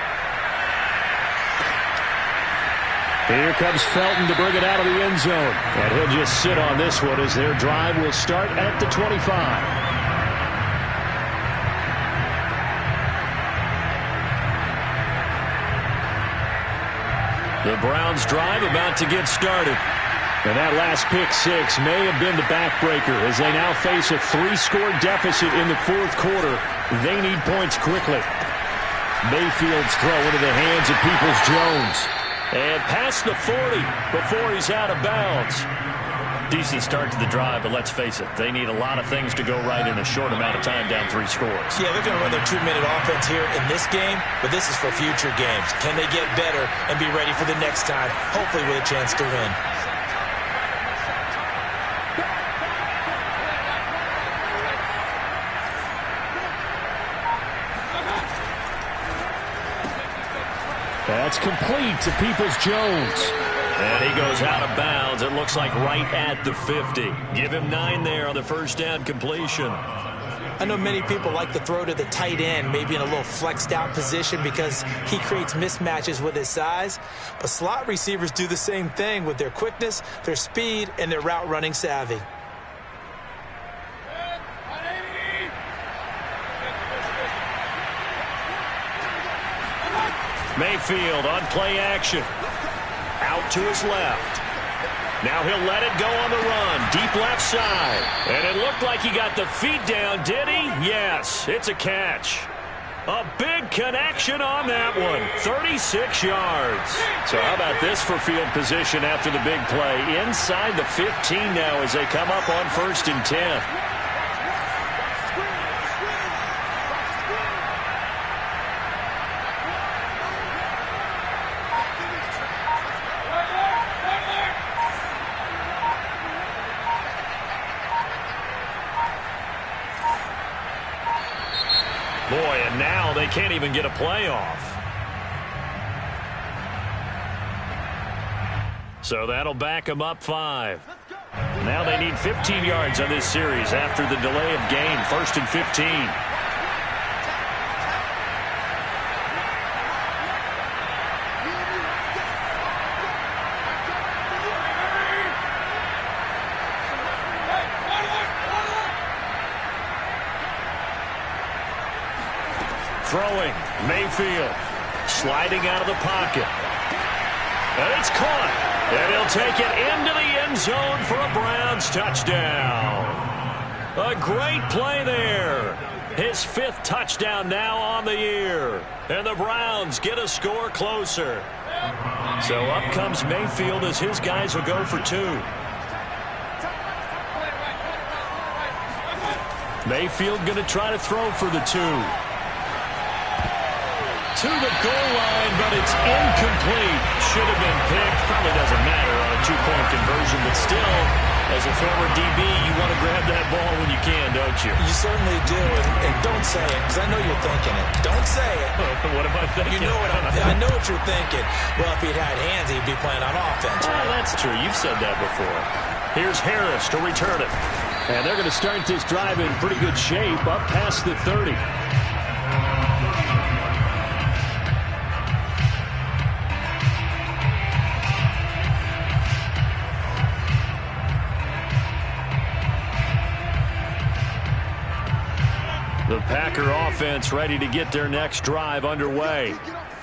Speaker 3: Here comes Felton to bring it out of the end zone. And he'll just sit on this one as their drive will start at the 25.
Speaker 1: The Browns drive about to get started.
Speaker 3: And that last pick 6 may have been the backbreaker as they now face a 3-score deficit in the 4th quarter. They need points quickly. Mayfield's throw into the hands of Peoples-Jones.
Speaker 1: And past the 40 before he's out of bounds. Decent start to the drive, but let's face it, they need a lot of things to go right in a short amount of time down 3 scores.
Speaker 2: Yeah, they're going to run their 2-minute offense here in this game, but this is for future games. Can they get better and be ready for the next time, hopefully with a chance to win?
Speaker 3: That's complete to Peoples-Jones.
Speaker 1: And he goes out of bounds. It looks like right at the 50. Give him 9 there on the first down completion.
Speaker 2: I know many people like to throw to the tight end, maybe in a little flexed out position because he creates mismatches with his size. But slot receivers do the same thing with their quickness, their speed, and their route running savvy.
Speaker 1: Mayfield on play action. Out to his left. Now he'll let it go on the run. Deep left side. And it looked like he got the feet down, did he? Yes, it's a catch. A big connection on that one. 36 yards. So how about this for field position after the big play? Inside the 15 now as they come up on 1st and 10. Boy, and now they can't even get a playoff. So that'll back them up 5. Now they need 15 yards on this series after the delay of game. 1st and 15. Throwing, Mayfield, sliding out of the pocket. And it's caught. And he'll take it into the end zone for a Browns touchdown. A great play there. His 5th touchdown now on the year. And the Browns get a score closer. So up comes Mayfield as his guys will go for 2. Mayfield going to try to throw for the 2. To the goal line, but it's incomplete. Should have been picked. Probably doesn't matter on a 2-point conversion, but still, as a former DB, you want to grab that ball when you can, don't you?
Speaker 2: You certainly do, and don't say it, because I know you're thinking it. Don't say it.
Speaker 1: What am I thinking?
Speaker 2: You know I know what you're thinking. Well, if he'd had hands, he'd be playing on offense.
Speaker 1: Oh, that's true. You've said that before. Here's Harris to return it.
Speaker 3: And they're going to start this drive in pretty good shape, up past the 30.
Speaker 1: The Packer offense ready to get their next drive underway.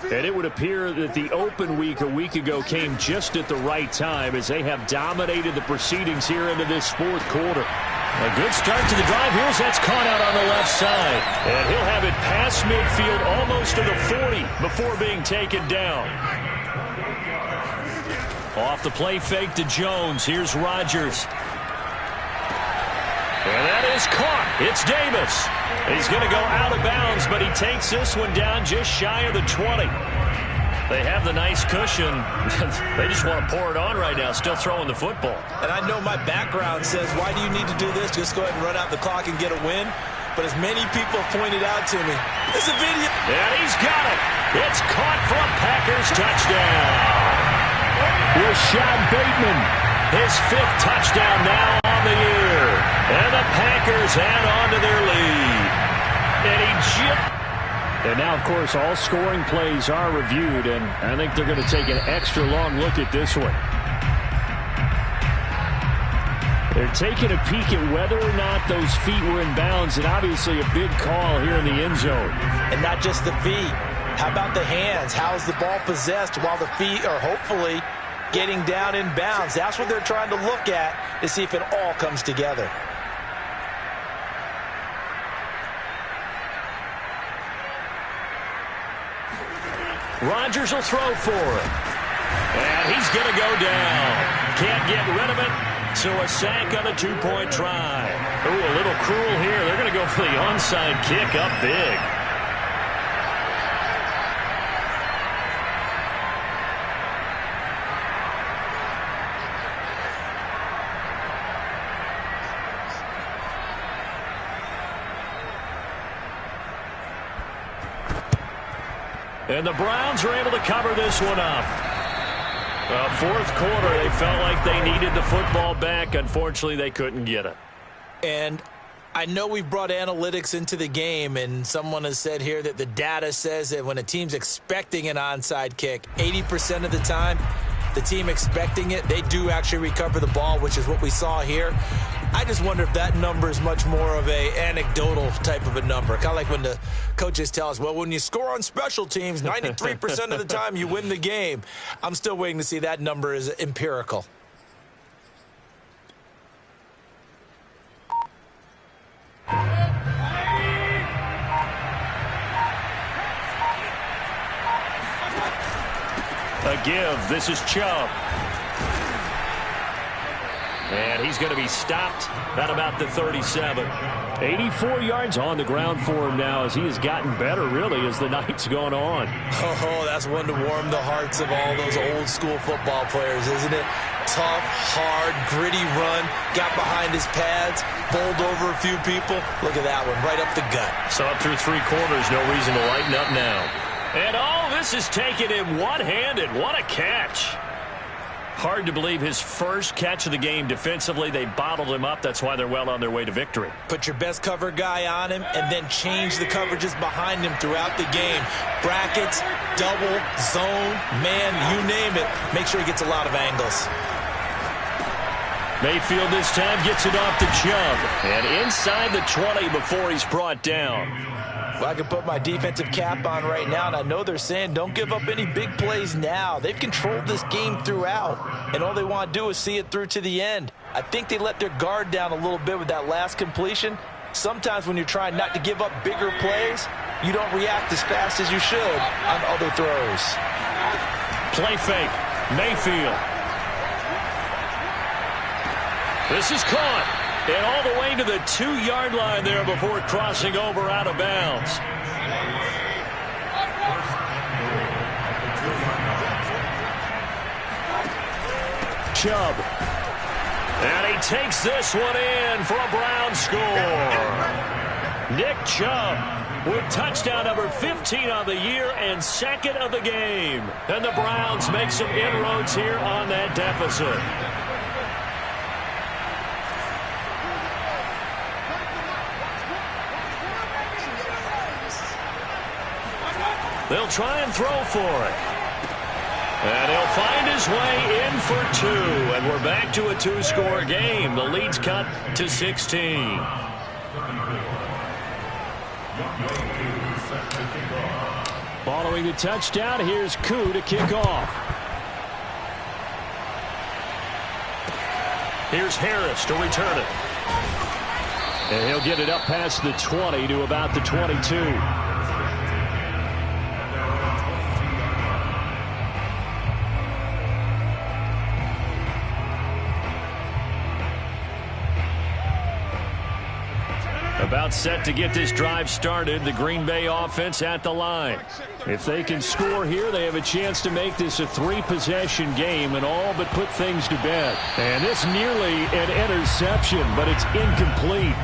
Speaker 3: And it would appear that the open week a week ago came just at the right time as they have dominated the proceedings here into this 4th quarter.
Speaker 1: A good start to the drive. Here's that's caught out on the left side. And he'll have it past midfield almost to the 40 before being taken down. Off the play fake to Jones. Here's Rodgers. And that is caught. It's Davis. He's going to go out of bounds, but he takes this one down just shy of the 20. They have the nice cushion. They just want to pour it on right now, still throwing the football.
Speaker 2: And I know my background says, why do you need to do this? Just go ahead and run out the clock and get a win. But as many people have pointed out to me, it's a video.
Speaker 1: And he's got it. It's caught for a Packers touchdown.
Speaker 3: Rashad Bateman.
Speaker 1: His 5th touchdown now on the year. And the Packers add on to their lead.
Speaker 3: And now, of course, all scoring plays are reviewed, and I think they're going to take an extra long look at this one. They're taking a peek at whether or not those feet were in bounds, and obviously a big call here in the end zone.
Speaker 2: And not just the feet. How about the hands? How's the ball possessed while the feet are hopefully getting down in bounds? That's what they're trying to look at to see if it all comes together.
Speaker 1: Rodgers will throw for it. And he's going to go down. Can't get rid of it. So a sack on a two-point try. Ooh, a little cruel here. They're going to go for the onside kick up big. And the Browns are able to cover this one up. Fourth quarter, they felt like they needed the football back. Unfortunately, they couldn't get it.
Speaker 2: And I know we brought analytics into the game, and someone has said here that the data says that when a team's expecting an onside kick, 80% of the time, the team expecting it, they do actually recover the ball, which is what we saw here. I just wonder if that number is much more of a anecdotal type of a number. Kind of like when the coaches tell us, well, when you score on special teams, 93% of the time you win the game. I'm still waiting to see that number is empirical.
Speaker 1: A give. This is Chubb. And he's going to be stopped at about the 37.
Speaker 3: 84 yards on the ground for him now as he has gotten better, really, as the night's gone on.
Speaker 2: Oh, that's one to warm the hearts of all those old school football players, isn't it? Tough, hard, gritty run, got behind his pads, bowled over a few people. Look at that one, right up the gut.
Speaker 1: So up through three quarters, no reason to lighten up now. And all this is taken in one-handed. What a catch. Hard to believe his first catch of the game defensively. They bottled him up. That's why they're well on their way to victory.
Speaker 2: Put your best cover guy on him and then change the coverages behind him throughout the game. Brackets, double, zone, man, you name it. Make sure he gets a lot of angles.
Speaker 1: Mayfield this time gets it off to Chubb. And inside the 20 before he's brought down.
Speaker 2: Well, I can put my defensive cap on right now, and I know they're saying don't give up any big plays now. They've controlled this game throughout, and all they want to do is see it through to the end. I think they let their guard down a little bit with that last completion. Sometimes when you're trying not to give up bigger plays, you don't react as fast as you should on other throws.
Speaker 1: Play fake. Mayfield. This is caught. And all the way to the 2-yard line there before crossing over out of bounds. Chubb. And he takes this one in for a Brown score. Nick Chubb with touchdown number 15 on the year and second of the game. And the Browns make some inroads here on that deficit. They'll try and throw for it. And he'll find his way in for two. And we're back to a two-score game. The lead's cut to 16.
Speaker 3: Following the touchdown, here's Koo to kick off.
Speaker 1: Here's Harris to return it.
Speaker 3: And he'll get it up past the 20 to about the 22.
Speaker 1: About set to get this drive started. The Green Bay offense at the line.
Speaker 3: If they can score here, they have a chance to make this a three-possession game and all but put things to bed. And this nearly an interception, but it's incomplete.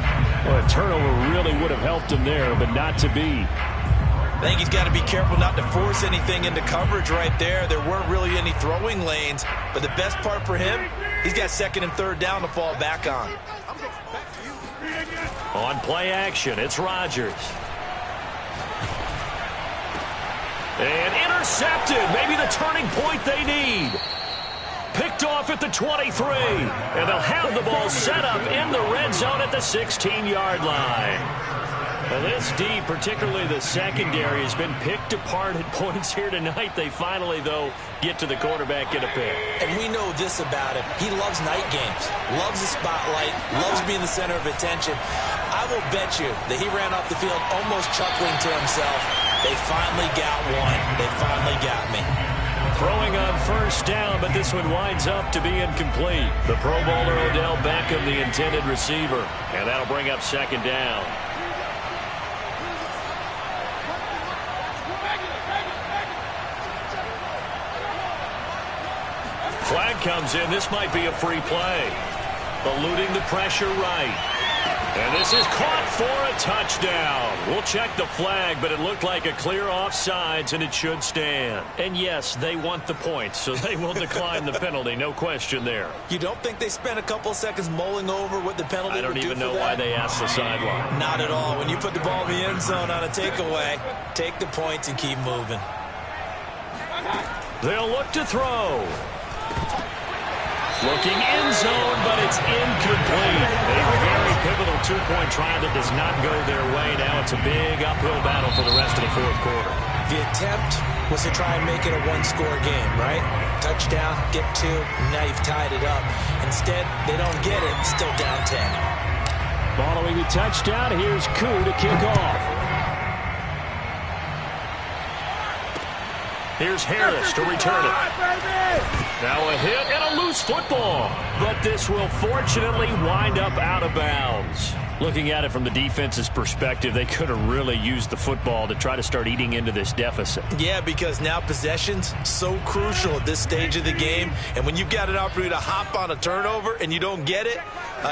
Speaker 3: Well, a turnover really would have helped him there, but not to be.
Speaker 2: I think he's got to be careful not to force anything into coverage right there. There weren't really any throwing lanes, but the best part for him, he's got second and third down to fall back on.
Speaker 1: On play action, it's Rodgers. And intercepted. Maybe the turning point they need. Picked off at the 23. And they'll have the ball set up in the red zone at the 16-yard line. Well, this D, particularly the secondary, has been picked apart at points here tonight. They finally, though, get to the quarterback in a pick.
Speaker 2: And we know this about him. He loves night games, loves the spotlight, loves being the center of attention. I will bet you that he ran off the field almost chuckling to himself. They finally got one. They finally got me.
Speaker 1: Throwing on first down, but this one winds up to be incomplete. The Pro Bowler Odell Beckham, the intended receiver. And that'll bring up second down. Flag comes in. This might be a free play. Eluding the pressure right. And this is caught for a touchdown. We'll check the flag, but it looked like a clear offsides, and it should stand. And yes, they want the point, so they will decline the penalty. No question there.
Speaker 2: You don't think they spent a couple seconds mulling over what the penalty
Speaker 1: I don't
Speaker 2: would do
Speaker 1: even
Speaker 2: for
Speaker 1: know
Speaker 2: that?
Speaker 1: why they asked the sideline.
Speaker 2: Not at all. When you put the ball in the end zone on a takeaway, take the points and keep moving.
Speaker 1: They'll look to throw. Looking end zone, but it's incomplete. A very pivotal two-point try that does not go their way. Now it's a big uphill battle for the rest of the fourth quarter.
Speaker 2: The attempt was to try and make it a one-score game, right? Touchdown, get two, now you've tied it up. Instead, they don't get it, still down 10.
Speaker 3: Following the touchdown, here's Koo to kick off.
Speaker 1: Here's Harris to return it. Now a hit and a loose football. But this will fortunately wind up out of bounds. Looking at it from the defense's perspective, they could have really used the football to try to start eating into this deficit.
Speaker 2: Yeah, because now possession's so crucial at this stage of the game. And when you've got an opportunity to hop on a turnover and you don't get it,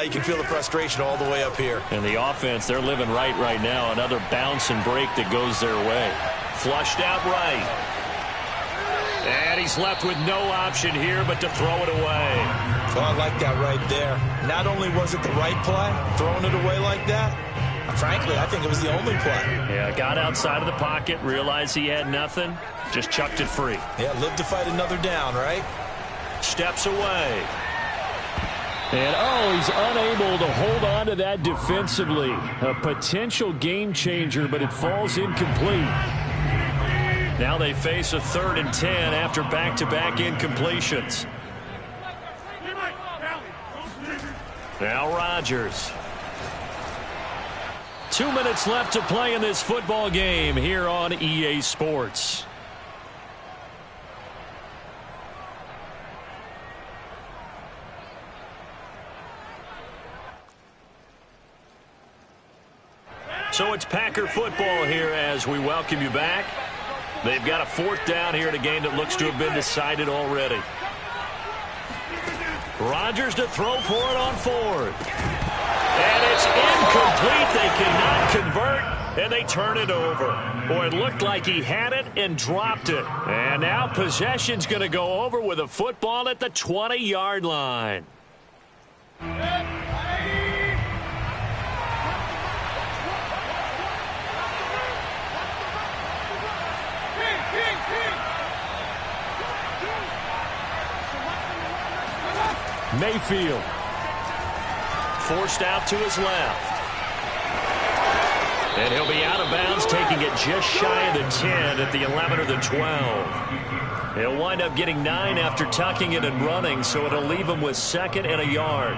Speaker 2: you can feel the frustration all the way up here.
Speaker 1: And the offense, they're living right now. Another bounce and break that goes their way. Flushed out right. And he's left with no option here but to throw it away.
Speaker 2: Well, I like that right there. Not only was it the right play, throwing it away like that, frankly, I think it was the only play.
Speaker 1: Yeah, got outside of the pocket, realized he had nothing, just chucked it free.
Speaker 2: Yeah, live to fight another down, right?
Speaker 1: Steps away.
Speaker 3: And, he's unable to hold on to that defensively. A potential game changer, but it falls incomplete.
Speaker 1: Now they face a 3rd and 10 after back-to-back incompletions. Now Rodgers. 2 minutes left to play in this football game here on EA Sports. So it's Packer football here as we welcome you back. They've got a 4th down here in a game that looks to have been decided already. Rodgers to throw for it on 4th. And it's incomplete. They cannot convert, and they turn it over. Boy, it looked like he had it and dropped it. And now possession's going to go over with a football at the 20-yard line. Mayfield. Forced out to his left. And he'll be out of bounds, taking it just shy of the 10 at the 11 or the 12. He'll wind up getting 9 after tucking it and running, so it'll leave him with 2nd and a yard.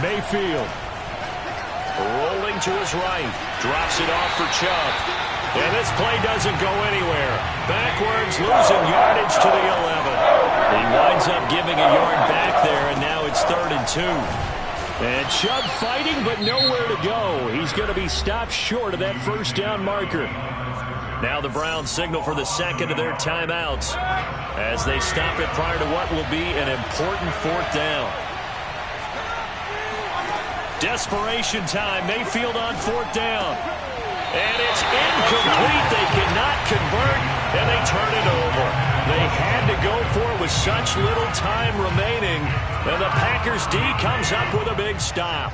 Speaker 1: Mayfield. Rolling to his right. Drops it off for Chubb. And this play doesn't go anywhere. Backwards, losing yardage to the 11. He winds up giving a yard back there, and now it's 3rd and 2. And Chubb fighting, but nowhere to go. He's going to be stopped short of that 1st down marker. Now the Browns signal for the 2nd of their timeouts as they stop it prior to what will be an important 4th down. Desperation time. Mayfield on 4th down. And it's incomplete. They cannot convert, and they turn it over. They had to go for it with such little time remaining, and the Packers D comes up with a big stop.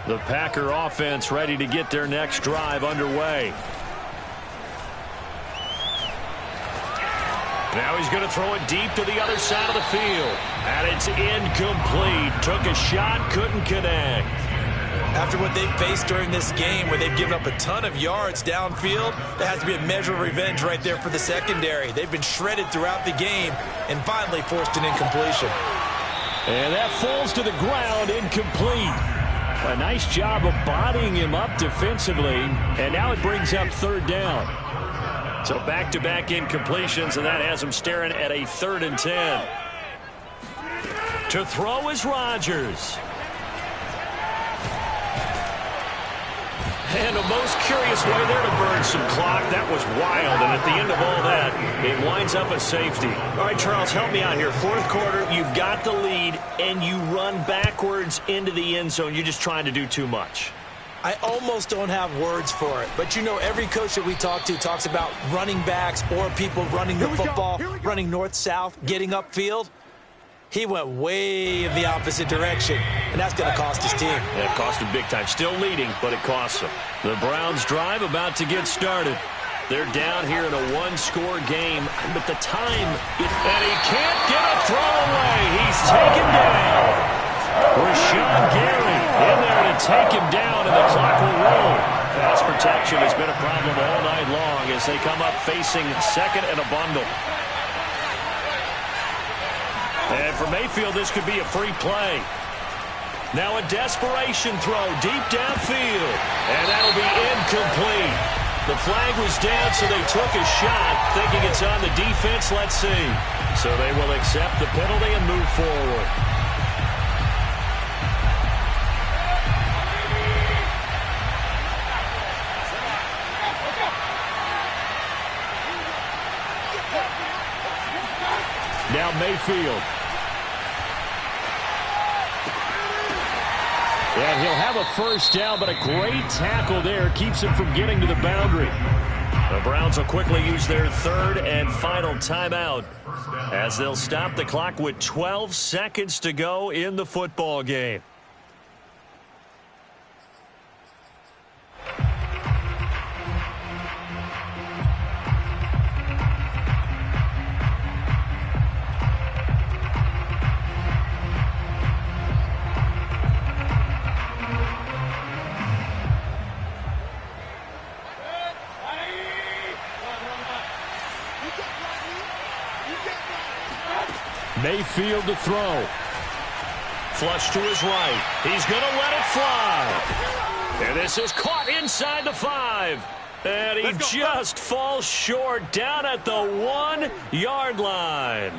Speaker 1: The Packer offense ready to get their next drive underway. Now he's going to throw it deep to the other side of the field. And it's incomplete. Took a shot, couldn't connect.
Speaker 2: After what they've faced during this game, where they've given up a ton of yards downfield, there has to be a measure of revenge right there for the secondary. They've been shredded throughout the game and finally forced an incompletion.
Speaker 3: And that falls to the ground, incomplete. A nice job of bodying him up defensively, and now it brings up third down.
Speaker 1: So back-to-back incompletions, and that has him staring at a 3rd and 10. To throw is Rodgers. And a most curious way there to burn some clock. That was wild, and at the end of all that, it winds up a safety. All right, Charles, help me out here. 4th quarter, you've got the lead, and you run backwards into the end zone. You're just trying to do too much.
Speaker 2: I almost don't have words for it, but you know every coach that we talk to talks about running backs or people running the football, running north-south, getting upfield. He went way in the opposite direction, and that's going to cost his team.
Speaker 1: Yeah, it cost him big time. Still leading, but it costs him. The Browns drive about to get started. They're down here in a 1-score game, but the time, and he can't get a throw away. He's taken down. Rashawn Gary in there to take him down, and the clock will roll. Pass protection has been a problem all night long as they come up facing 2nd and a bundle. And for Mayfield, this could be a free play. Now a desperation throw deep downfield, and that'll be incomplete. The flag was down, so they took a shot, thinking it's on the defense. Let's see. So they will accept the penalty and move forward.
Speaker 3: Now Mayfield. And he'll have a first down, but a great tackle there keeps him from getting to the boundary.
Speaker 1: The Browns will quickly use their 3rd and final timeout as they'll stop the clock with 12 seconds to go in the football game.
Speaker 3: Mayfield to throw.
Speaker 1: Flush to his right. He's going to let it fly. And this is caught inside the 5. And he just falls short down at the 1-yard line.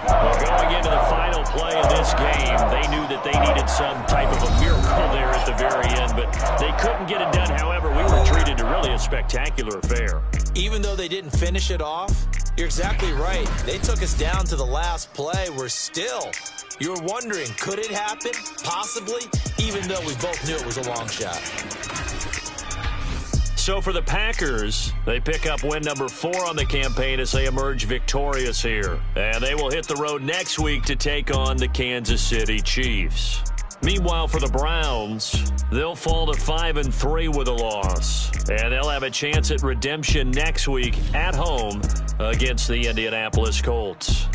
Speaker 1: Well, going into the final play of this game, they knew that they needed some type of a miracle there at the very end, but they couldn't get it done. However, we were treated to really a spectacular affair.
Speaker 2: Even though they didn't finish it off, you're exactly right. They took us down to the last play. We're still, you're wondering, could it happen? Possibly, even though we both knew it was a long shot.
Speaker 1: So for the Packers, they pick up win number 4 on the campaign as they emerge victorious here. And they will hit the road next week to take on the Kansas City Chiefs. Meanwhile, for the Browns, they'll fall to 5-3 with a loss. And they'll have a chance at redemption next week at home against the Indianapolis Colts.